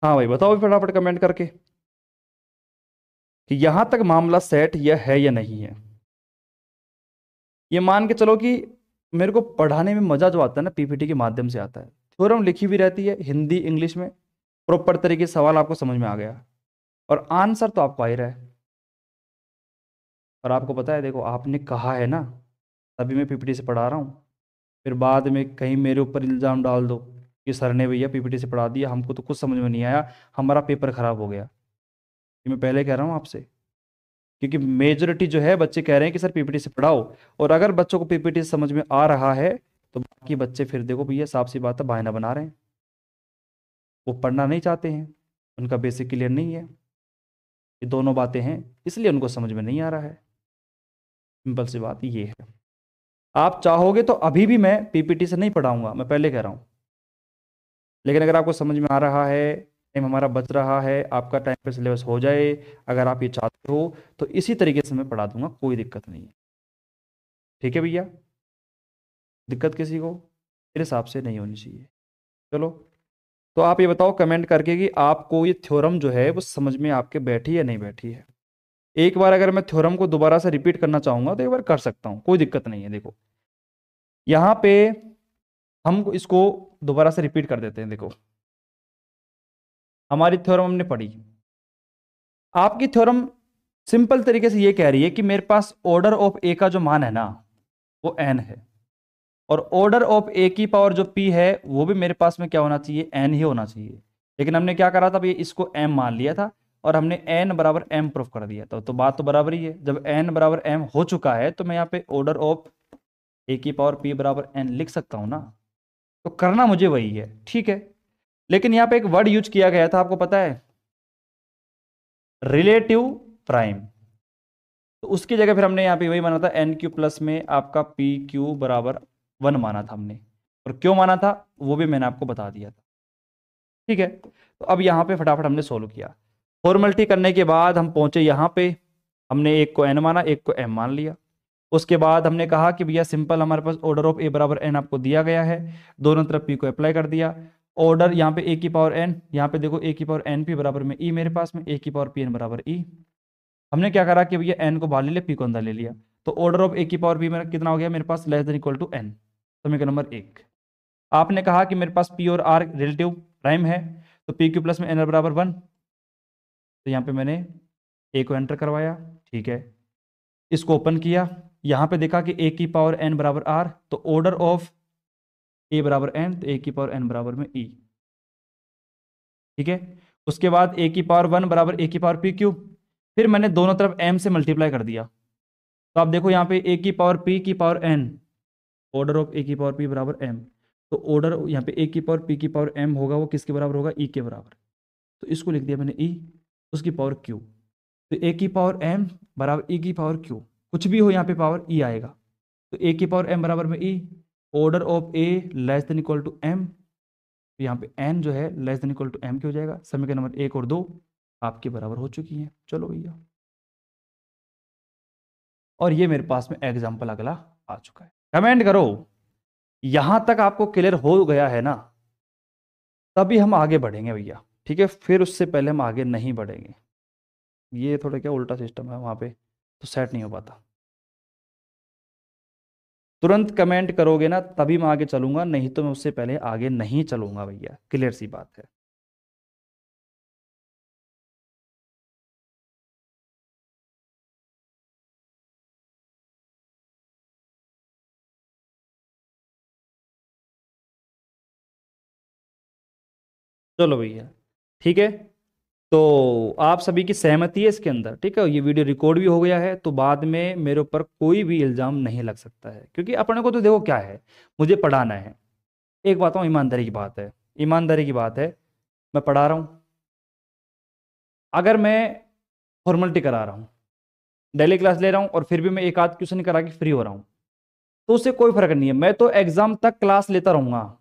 हाँ भाई बताओ भी फटाफट कमेंट करके कि यहां तक मामला सेट यह है या नहीं है। ये मान के चलो कि मेरे को पढ़ाने में मजा जो आता है ना पीपीटी के माध्यम से आता है। थ्योरम लिखी भी रहती है हिंदी इंग्लिश में, प्रॉपर तरीके से सवाल आपको समझ में आ गया और आंसर तो आपको आ ही रहा है। और आपको पता है, देखो आपने कहा है ना, तभी मैं पीपीटी से पढ़ा रहा हूँ। फिर बाद में कहीं मेरे ऊपर इल्ज़ाम डाल दो कि सर ने भैया पीपीटी से पढ़ा दिया, हमको तो कुछ समझ में नहीं आया, हमारा पेपर खराब हो गया। ये मैं पहले कह रहा हूँ आपसे, क्योंकि मेजोरिटी जो है बच्चे कह रहे हैं कि सर पीपीटी से पढ़ाओ। और अगर बच्चों को पीपीटी से समझ में आ रहा है तो बाकी बच्चे फिर देखो भैया साफ सी बात है बहाना बना रहे हैं। वो पढ़ना नहीं चाहते हैं, उनका बेसिक क्लियर नहीं है, ये दोनों बातें हैं, इसलिए उनको समझ में नहीं आ रहा है। सिंपल सी बात ये है। आप चाहोगे तो अभी भी मैं पीपीटी से नहीं पढ़ाऊंगा, मैं पहले कह रहा हूँ। लेकिन अगर आपको समझ में आ रहा है, टाइम हमारा बच रहा है, आपका टाइम पे सिलेबस हो जाए, अगर आप ये चाहते हो तो इसी तरीके से मैं पढ़ा दूंगा, कोई दिक्कत नहीं है। ठीक है भैया, दिक्कत किसी को मेरे हिसाब से नहीं होनी चाहिए। चलो, तो आप ये बताओ कमेंट करके कि आपको ये थ्योरम जो है वो समझ में आपके बैठी या नहीं बैठी है। एक बार अगर मैं थ्योरम को दोबारा से रिपीट करना चाहूंगा तो एक बार कर सकता हूँ, कोई दिक्कत नहीं है। देखो यहाँ पे हम इसको दोबारा से रिपीट कर देते हैं। देखो हमारी थ्योरम हमने पढ़ी, आपकी थ्योरम सिंपल तरीके से ये कह रही है कि मेरे पास ऑर्डर ऑफ ए का जो मान है ना वो एन है, और ऑर्डर ऑफ ए की पावर जो पी है वो भी मेरे पास में क्या होना चाहिए, एन ही होना चाहिए। लेकिन हमने क्या करा था, ये इसको एम मान लिया था और हमने एन बराबर एम प्रूफ कर दिया था। तो बात तो बराबर ही है। जब एन बराबर एम हो चुका है तो मैं यहाँ पे ऑर्डर ऑफ ए की पावर पी बराबर एन लिख सकता हूँ ना। तो करना मुझे वही है, ठीक है। लेकिन यहाँ पे एक वर्ड यूज किया गया था, आपको पता है, रिलेटिव प्राइम। तो उसकी जगह फिर हमने यहाँ पे वही माना था, एन क्यू प्लस में आपका पी क्यू बराबर 1 माना था हमने। और क्यों माना था वो भी मैंने आपको बता दिया था, ठीक है। तो अब यहाँ पे फटाफट हमने सोल्व किया। फॉर्मेलिटी करने के बाद हम पहुंचे यहाँ पे, हमने एक को एन माना एक को एम मान लिया। उसके बाद हमने कहा कि भैया सिंपल हमारे पास ऑर्डर ऑफ ए बराबर एन आपको दिया गया है, दोनों तरफ पी को अप्लाई कर दिया। ऑर्डर यहाँ पे ए की पावर एन, यहाँ पे देखो ए की पावर एन पी बराबर में ई, मेरे पास में ए की पावर पी एन बराबर ई। हमने क्या करा कि भैया एन को बाहर ले लिया, पी को अंदर ले लिया। तो ऑर्डर ऑफ ए की पावर पी मेरा कितना हो गया, मेरे पास less than equal to n, समीकरण नंबर 1। आपने कहा कि मेरे पास पी और आर रिलेटिव प्राइम है, तो पी क्यू प्लस में एन बराबर 1। तो यहाँ पे मैंने ए को एंटर करवाया, ठीक है। इसको ओपन किया, यहाँ पे देखा कि ए की पावर एन बराबर आर, तो ऑर्डर ऑफ ए बराबर एन, तो ए की पावर एन बराबर में ई, ठीक है। उसके बाद ए की पावर 1 बराबर ए की पावर पी क्यू, फिर मैंने दोनों तरफ एम से मल्टीप्लाई कर दिया। तो आप देखो यहाँ पे ए की पावर पी की power N, order of a की पावर पी बराबर एम। तो ऑर्डर यहाँ पे ए की पावर पी की पावर एम होगा, वो किसके बराबर होगा, ई के बराबर। तो इसको लिख दिया मैंने ई, उसकी पावर क्यू। तो ए की पावर एम बराबर ई की पावर क्यू, कुछ भी हो यहाँ पे पावर ई आएगा। तो ए की पावर एम बराबर में e, order of A less than equal to m. तो यहाँ पे एन जो है less than equal to m की हो जाएगा। समीकरण नंबर 1 और 2 आपके बराबर हो चुकी हैं। चलो भैया, और ये मेरे पास में एग्जाम्पल अगला आ चुका है। कमेंट करो, यहां तक आपको क्लियर हो गया है ना, तभी हम आगे बढ़ेंगे भैया, ठीक है। फिर उससे पहले हम आगे नहीं बढ़ेंगे। ये थोड़ा क्या उल्टा सिस्टम है वहां पे, तो सेट नहीं हो पाता। तुरंत कमेंट करोगे ना तभी मैं आगे चलूंगा, नहीं तो मैं उससे पहले आगे नहीं चलूंगा भैया, क्लियर सी बात है। चलो भैया, ठीक है। तो आप सभी की सहमति है इसके अंदर, ठीक है। ये वीडियो रिकॉर्ड भी हो गया है, तो बाद में मेरे ऊपर कोई भी इल्जाम नहीं लग सकता है, क्योंकि अपने को तो देखो क्या है, मुझे पढ़ाना है। एक बात हूँ, ईमानदारी की बात है, ईमानदारी की बात है, मैं पढ़ा रहा हूँ। अगर मैं फॉर्मेलिटी करा रहा हूँ, डेली क्लास ले रहा हूँ, और फिर भी मैं एक आध क्वेश्चन करा के फ्री हो रहा हूँ, तो उससे कोई फर्क नहीं है। मैं तो एग्जाम तक क्लास लेता रहूंगा,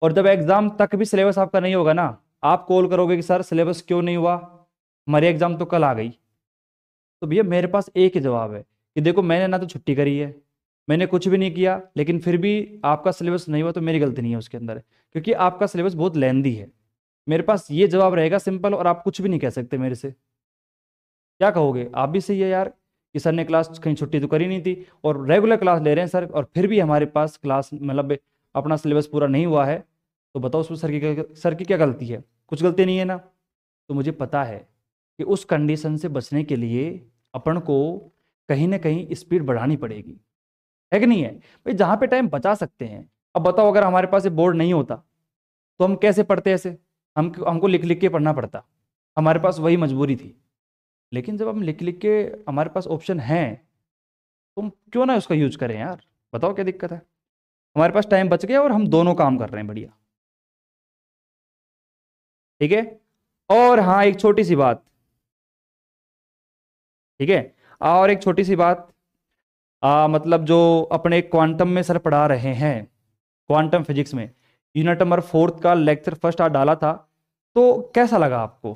और जब एग्जाम तक भी सिलेबस आपका नहीं होगा ना, आप कॉल करोगे कि सर सिलेबस क्यों नहीं हुआ, हमारी एग्जाम तो कल आ गई। तो भैया मेरे पास एक ही जवाब है कि देखो मैंने ना तो छुट्टी करी है, मैंने कुछ भी नहीं किया, लेकिन फिर भी आपका सिलेबस नहीं हुआ तो मेरी गलती नहीं है उसके अंदर, क्योंकि आपका सिलेबस बहुत लेंदी है। मेरे पास ये जवाब रहेगा सिंपल, और आप कुछ भी नहीं कह सकते मेरे से। क्या कहोगे? आप भी सही है यार, कि सर ने क्लास कहीं छुट्टी तो करी नहीं थी और रेगुलर क्लास ले रहे हैं सर, और फिर भी हमारे पास क्लास मतलब अपना सिलेबस पूरा नहीं हुआ है। तो बताओ उसमें सर की क्या गलती है? कुछ गलती नहीं है ना। तो मुझे पता है कि उस कंडीशन से बचने के लिए अपन को कहीं ना कहीं स्पीड बढ़ानी पड़ेगी, है कि नहीं है? भाई जहां पे टाइम बचा सकते हैं। अब बताओ अगर हमारे पास ये बोर्ड नहीं होता तो हम कैसे पढ़ते ऐसे? हमको लिख लिख के पढ़ना पड़ता, हमारे पास वही मजबूरी थी। लेकिन जब हम लिख लिख के हमारे पास ऑप्शन है, तो हम क्यों ना उसका यूज करें यार? बताओ क्या दिक्कत है? हमारे पास टाइम बच गया और हम दोनों काम कर रहे हैं बढ़िया। ठीक है। और हाँ, एक छोटी सी बात। ठीक है। और एक छोटी सी बात, मतलब जो अपने क्वांटम में सर पढ़ा रहे हैं, क्वांटम फिजिक्स में यूनिट नंबर 4 का लेक्चर फर्स्ट आज डाला था, तो कैसा लगा आपको?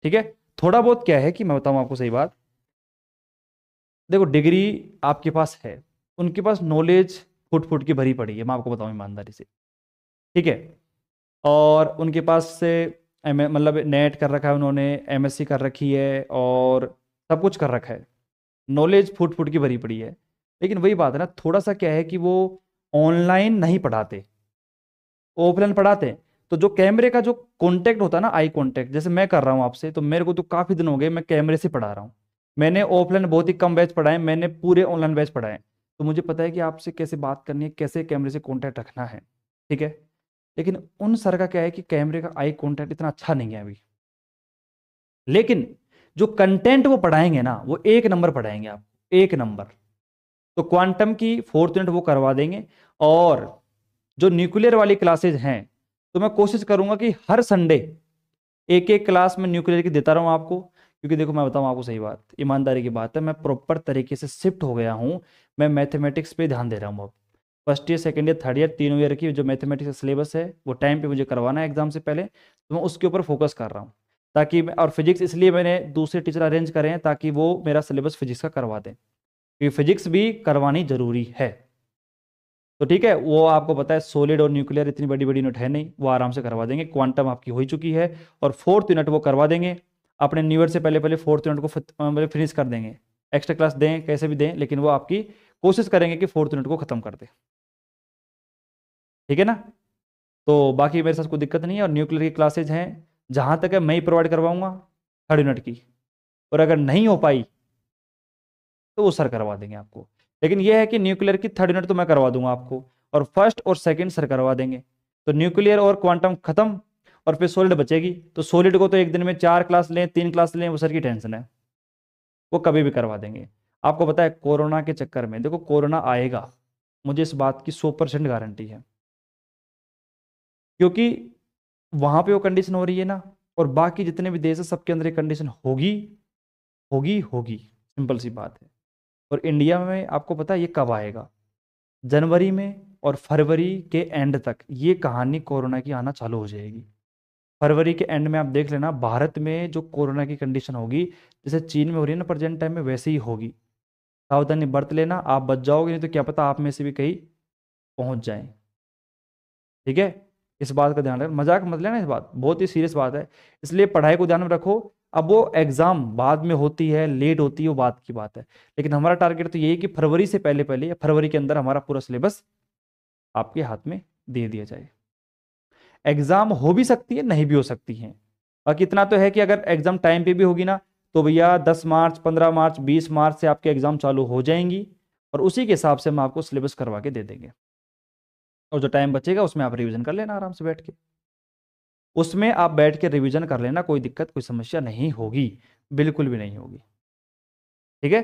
ठीक है। थोड़ा बहुत क्या है कि मैं बताऊं आपको सही बात, देखो डिग्री आपके पास है, उनके पास नॉलेज फुट फुट की भरी पड़ी है, मैं आपको बताऊं ईमानदारी से। ठीक है। और उनके पास से मतलब नेट कर रखा है उन्होंने, एमएससी कर रखी है और सब कुछ कर रखा है, नॉलेज फुट फुट की भरी पड़ी है। लेकिन वही बात है ना, थोड़ा सा क्या है कि वो ऑनलाइन नहीं पढ़ाते, ऑफलाइन पढ़ाते हैं। तो जो कैमरे का जो कांटेक्ट होता है ना, आई कांटेक्ट, जैसे मैं कर रहा हूँ आपसे, तो मेरे को तो काफी दिन हो गए मैं कैमरे से पढ़ा रहा हूँ। मैंने ऑफलाइन बहुत ही कम बैच पढ़ाए, मैंने पूरे ऑनलाइन बैच पढ़ाए, तो मुझे पता है कि आपसे कैसे बात करनी है, कैसे कैमरे से कांटेक्ट रखना है। ठीक है। लेकिन उन सर का क्या है कि कैमरे का आई कांटेक्ट इतना अच्छा नहीं है अभी, लेकिन जो कंटेंट वो पढ़ाएंगे ना, वो एक नंबर पढ़ाएंगे आपको, एक नंबर। तो क्वांटम की 4th यूनिट वो करवा देंगे। और जो न्यूक्लियर वाली क्लासेज हैं, तो मैं कोशिश करूंगा कि हर संडे एक एक क्लास में न्यूक्लियर की देता रहूं आपको, क्योंकि देखो मैं बताऊं आपको सही बात, ईमानदारी की बात है, मैं प्रॉपर तरीके से शिफ्ट हो गया हूं। मैं मैथमेटिक्स पे ध्यान दे रहा हूं अब। First year, second year, third year, तीनों ईयर की जो मैथमेटिक्स का सिलेबस है वो टाइम पे मुझे करवाना है एग्जाम से पहले, तो मैं उसके ऊपर फोकस कर रहा हूँ। ताकि और फिजिक्स इसलिए मैंने दूसरे टीचर अरेंज करे हैं ताकि वो मेरा सिलेबस फिजिक्स का करवा दें, क्योंकि फिजिक्स भी करवानी जरूरी है। तो ठीक है, वो आपको पता है सॉलिड और न्यूक्लियर इतनी बड़ी बड़ी यूनिट है नहीं, वो आराम से करवा देंगे। क्वांटम आपकी हो ही चुकी है, और 4th यूनिट वो करवा देंगे। अपने न्यू ईयर से पहले पहले 4th यूनिट को मतलब फिनिश कर देंगे। एक्स्ट्रा क्लास दें कैसे भी दें, लेकिन वो आपकी कोशिश करेंगे कि 4th यूनिट को खत्म कर दे। ठीक है ना? तो बाकी मेरे साथ कोई दिक्कत नहीं है, और न्यूक्लियर की क्लासेज हैं जहां तक है मैं ही प्रोवाइड करवाऊंगा 3rd यूनिट की। और अगर नहीं हो पाई तो वो सर करवा देंगे आपको। लेकिन यह है कि न्यूक्लियर की 3rd यूनिट तो मैं करवा दूंगा आपको, और फर्स्ट और सेकंड सर करवा देंगे। तो न्यूक्लियर और क्वांटम खत्म, और फिर सॉलिड बचेगी। तो सॉलिड को तो एक दिन में 4 क्लास लें, 3 क्लास लें, वो सर की टेंशन है, वो कभी भी करवा देंगे। आपको पता है कोरोना के चक्कर में, देखो कोरोना आएगा, मुझे इस बात की 100% गारंटी है, क्योंकि वहां पे वो कंडीशन हो रही है ना, और बाकी जितने भी देश है सबके अंदर ये कंडीशन होगी, होगी होगी, सिंपल सी बात है। और इंडिया में आपको पता है ये कब आएगा? जनवरी में, और फरवरी के एंड तक ये कहानी कोरोना की आना चालू हो जाएगी। फरवरी के एंड में आप देख लेना, भारत में जो कोरोना की कंडीशन होगी, जैसे चीन में हो रही है ना प्रेजेंट टाइम में, वैसे ही होगी। सावधानी बरत लेना, आप बच जाओगे, नहीं तो क्या पता आप में से भी कहीं पहुंच जाए। ठीक है। इस बात का ध्यान रख, मजाक मत लेना, इस बात बहुत ही सीरियस बात है। इसलिए पढ़ाई को ध्यान में रखो। अब वो एग्जाम बाद में होती है, लेट होती है, वो बात की बात है, लेकिन हमारा टारगेट तो यही है कि फरवरी से पहले पहले या फरवरी के अंदर हमारा पूरा सिलेबस आपके हाथ में दे दिया जाए। एग्जाम हो भी सकती है, नहीं भी हो सकती है। बाकी इतना तो है कि अगर एग्जाम टाइम पे भी होगी ना, तो भैया 10 मार्च, 15 मार्च, 20 मार्च से आपके एग्जाम चालू हो जाएंगी, और उसी के हिसाब से हम आपको सिलेबस करवा के दे देंगे। और जो टाइम बचेगा उसमें आप रिवीजन कर लेना आराम से बैठ के, उसमें आप बैठ के रिवीजन कर लेना, कोई दिक्कत कोई समस्या नहीं होगी, बिल्कुल भी नहीं होगी। ठीक है।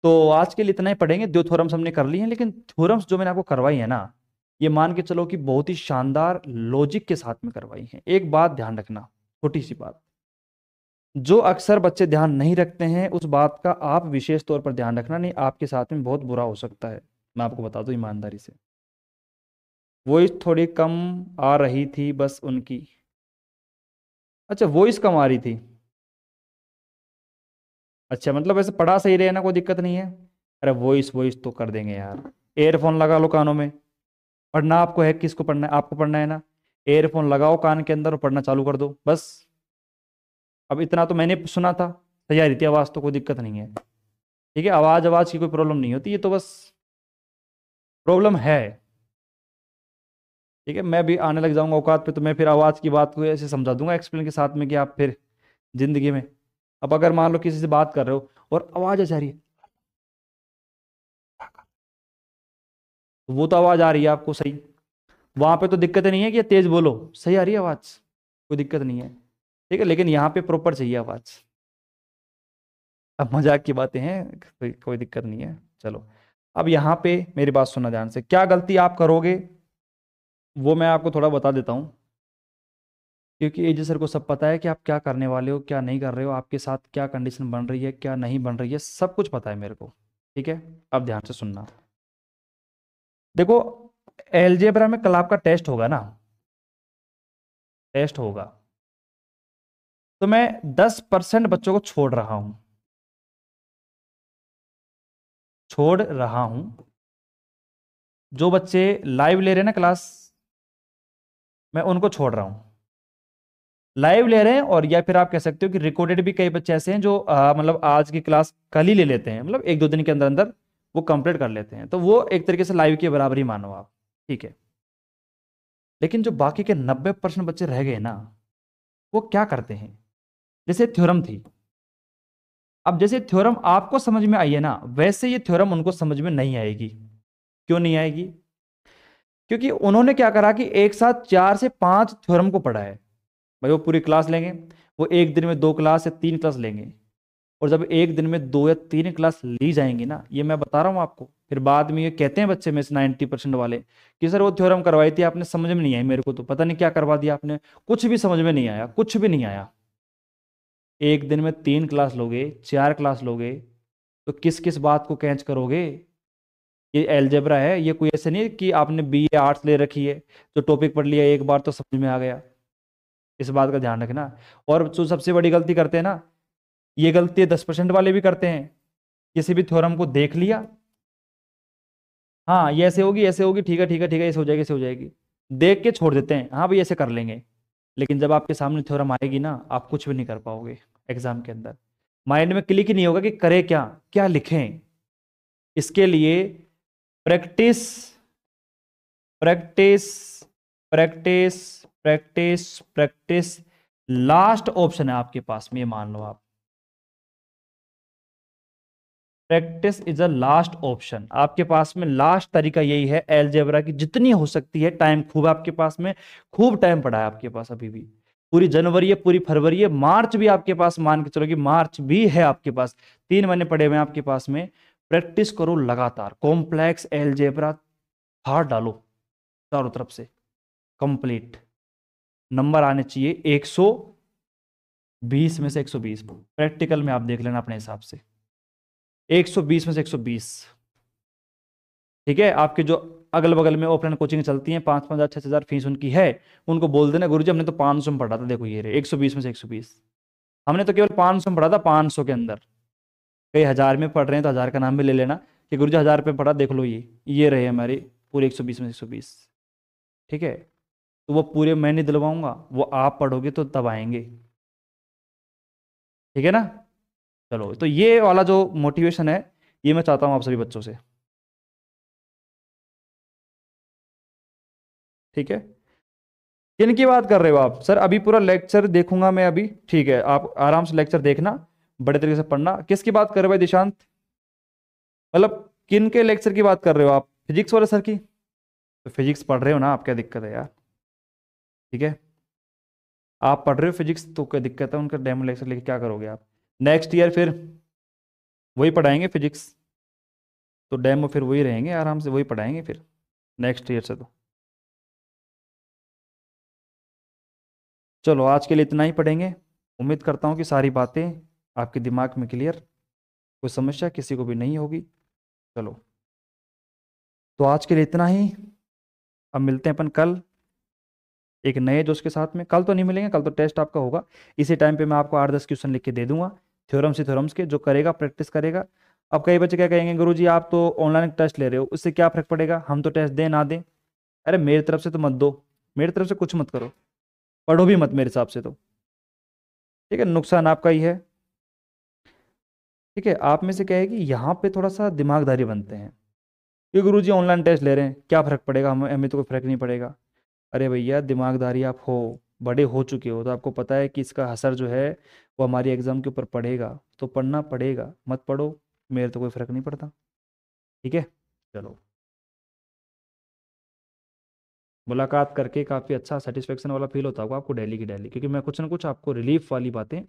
तो आज के लिए इतना ही पढ़ेंगे, 2 थ्योरम्स हमने कर ली हैं, लेकिन थ्योरम्स जो मैंने आपको करवाई है ना, ये मान के चलो कि बहुत ही शानदार लॉजिक के साथ में करवाई है। एक बात ध्यान रखना, छोटी सी बात, जो अक्सर बच्चे ध्यान नहीं रखते हैं उस बात का आप विशेष तौर पर ध्यान रखना, नहीं आपके साथ में बहुत बुरा हो सकता है। मैं आपको बता दूं ईमानदारी से, वॉइस थोड़ी कम आ रही थी बस उनकी। अच्छा, वॉइस कम आ रही थी? अच्छा, मतलब वैसे पढ़ा सही रहे ना, कोई दिक्कत नहीं है। अरे वॉइस वॉइस तो कर देंगे यार। एयरफोन लगा लो कानों में। पढ़ना आपको है, किसको पढ़ना है? आपको पढ़ना है ना। एयरफोन लगाओ कान के अंदर और पढ़ना चालू कर दो बस। अब इतना तो मैंने सुना था, सही आ रही थी आवाज़, तो कोई दिक्कत नहीं है। ठीक है, आवाज़ आवाज़ की कोई प्रॉब्लम नहीं होती, ये तो बस प्रॉब्लम है। ठीक है, मैं भी आने लग जाऊंगा औकात पे, तो मैं फिर आवाज़ की बात को ऐसे समझा दूंगा एक्सप्लेन के साथ में कि आप फिर जिंदगी में, अब अगर मान लो किसी से बात कर रहे हो और आवाज़ ऐसे आ रही है, तो वो तो आवाज़ आ रही है आपको सही, वहां पे तो दिक्कत नहीं है कि तेज बोलो, सही आ रही है आवाज़, कोई दिक्कत नहीं है। ठीक है, लेकिन यहाँ पे प्रॉपर चाहिए आवाज़। अब मजाक की बातें हैं, कोई दिक्कत नहीं है। चलो, अब यहाँ पे मेरी बात सुनना ध्यान से, क्या गलती आप करोगे वो मैं आपको थोड़ा बता देता हूँ। क्योंकि एजी सर को सब पता है कि आप क्या करने वाले हो, क्या नहीं कर रहे हो, आपके साथ क्या कंडीशन बन रही है, क्या नहीं बन रही है, सब कुछ पता है मेरे को। ठीक है, अब ध्यान से सुनना। देखो, एलजेब्रा में कल आपका टेस्ट होगा ना, टेस्ट होगा, तो मैं 10% बच्चों को छोड़ रहा हूं, छोड़ रहा हूं। जो बच्चे लाइव ले रहे हैं ना क्लास, मैं उनको छोड़ रहा हूं। लाइव ले रहे हैं, और या फिर आप कह सकते हो कि रिकॉर्डेड भी कई बच्चे ऐसे हैं जो मतलब आज की क्लास कल ही ले लेते हैं, मतलब एक दो दिन के अंदर अंदर वो कंप्लीट कर लेते हैं, तो वो एक तरीके से लाइव के बराबर ही मानो आप। ठीक है, लेकिन जो बाकी के 90% बच्चे रह गए ना, वो क्या करते हैं? जैसे थ्योरम थी, अब जैसे थ्योरम आपको समझ में आई है ना, वैसे ये थ्योरम उनको समझ में नहीं आएगी। क्यों नहीं आएगी? क्योंकि उन्होंने क्या करा कि एक साथ 4 से 5 थ्योरम को पढ़ा है। भाई वो पूरी क्लास लेंगे, वो एक दिन में 2 क्लास या 3 क्लास लेंगे, और जब एक दिन में 2 या 3 क्लास ली जाएंगी ना, ये मैं बता रहा हूँ आपको, फिर बाद में ये कहते हैं बच्चे में से 90% वाले कि सर वो थ्योरम करवाई थी आपने, समझ में नहीं आई मेरे को, तो पता नहीं क्या करवा दिया आपने, कुछ भी समझ में नहीं आया, कुछ भी नहीं आया। एक दिन में 3 क्लास लोगे, 4 क्लास लोगे, तो किस किस बात को कैच करोगे? ये एलजेब्रा है, ये कोई ऐसे नहीं है कि आपने बीए आर्ट्स ले रखी है, जो टॉपिक पढ़ लिया एक बार तो समझ में आ गया। इस बात का ध्यान रखना। और जो सबसे बड़ी गलती करते हैं ना, ये गलती 10% वाले भी करते हैं। किसी भी थ्योरम को देख लिया, हाँ ये ऐसे होगी, ऐसे होगी, ठीक है ठीक है ठीक है, ऐसे हो जाएगी, ऐसे हो जाएगी, देख के छोड़ देते हैं, हाँ भाई ऐसे कर लेंगे। लेकिन जब आपके सामने थ्योरम आएगी ना, आप कुछ भी नहीं कर पाओगे एग्जाम के अंदर। माइंड में क्लिक ही नहीं होगा कि करें क्या, क्या लिखें। इसके लिए practice, practice, practice, practice, practice last option है आपके पास में, ये मान लो आप। Practice is a last option, आपके पास में लास्ट तरीका यही है एलजेब्रा की, जितनी हो सकती है टाइम खूब आपके पास में, खूब टाइम पड़ा है आपके पास अभी भी। पूरी जनवरी है, पूरी फरवरी है, मार्च भी आपके पास, मान के चलो कि मार्च भी है आपके पास, 3 महीने पड़े हुए हैं आपके पास में। प्रैक्टिस करो लगातार, कॉम्प्लेक्स एलजेब्रा हार डालो चारों तरफ से कंप्लीट। नंबर आने चाहिए 120 में से 120, प्रैक्टिकल में आप देख लेना अपने हिसाब से, 120 में से 120। ठीक है, आपके जो अगल बगल में ऑफलाइन कोचिंग चलती हैं, 5-5 हज़ार 6 हज़ार फीस उनकी है, उनको बोल देना गुरुजी हमने तो 500 में पढ़ा था, देखो ये रहे 120 में से 120। हमने तो केवल 500 में पढ़ा था, 500 के अंदर, कई हज़ार में पढ़ रहे हैं तो हज़ार का नाम भी ले लेना कि गुरुजी 1000 रुपये पढ़ा, देख लो ये रहे हमारे पूरे 120 में से 120। ठीक है, तो वो पूरे मैं नहीं दिलवाऊंगा, वो आप पढ़ोगे तो तब आएंगे। ठीक है ना? चलो, तो ये वाला जो मोटिवेशन है, ये मैं चाहता हूँ आप सभी बच्चों से। ठीक है, किन की बात कर रहे हो आप? सर अभी पूरा लेक्चर देखूंगा मैं अभी, ठीक है, आप आराम से लेक्चर देखना, बड़े तरीके से पढ़ना। किसकी बात कर रहे हो भाई दिशांत? मतलब किन के लेक्चर की बात कर रहे हो आप? फिजिक्स वाले सर की? तो फिजिक्स पढ़ रहे हो ना आप, क्या दिक्कत है यार? ठीक है, आप पढ़ रहे हो फिजिक्स तो क्या दिक्कत है? उनका डेमो लेक्चर लेके क्या करोगे आप? नेक्स्ट ईयर फिर वही पढ़ाएंगे फिजिक्स, तो डेमो फिर वही रहेंगे, आराम से वही पढ़ाएंगे फिर नेक्स्ट ईयर से तो। चलो, आज के लिए इतना ही पढ़ेंगे। उम्मीद करता हूँ कि सारी बातें आपके दिमाग में क्लियर, कोई समस्या किसी को भी नहीं होगी। चलो, तो आज के लिए इतना ही। अब मिलते हैं अपन कल एक नए दोस्त के साथ में। कल तो नहीं मिलेंगे, कल तो टेस्ट आपका होगा, इसी टाइम पे मैं आपको 8-10 क्वेश्चन लिख के दे दूंगा। थ्योरम्स ही थ्योरम्स के, जो करेगा प्रैक्टिस करेगा। अब कई बच्चे क्या कहेंगे, गुरुजी आप तो ऑनलाइन टेस्ट ले रहे हो, उससे क्या फर्क पड़ेगा, हम तो टेस्ट दें ना दें। अरे मेरी तरफ से तो मत दो, मेरी तरफ से कुछ मत करो, पढ़ो भी मत मेरे हिसाब से तो, ठीक है, नुकसान आपका ही है। ठीक है, आप में से क्या है कि यहाँ पे थोड़ा सा दिमागदारी बनते हैं कि गुरुजी ऑनलाइन टेस्ट ले रहे हैं, क्या फ़र्क पड़ेगा, हमें तो कोई फ़र्क नहीं पड़ेगा। अरे भैया दिमागदारी आप हो, बड़े हो चुके हो, तो आपको पता है कि इसका असर जो है वो हमारी एग्ज़ाम के ऊपर पड़ेगा, तो पढ़ना पड़ेगा, मत पढ़ो, मेरे तो कोई फ़र्क नहीं पड़ता। ठीक है, चलो, मुलाकात करके काफ़ी अच्छा सेटिस्फेक्शन वाला फील होता होगा आपको डेली की डेली, क्योंकि मैं कुछ ना कुछ आपको रिलीफ वाली बातें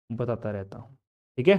बताता रहता हूँ। ठीक है।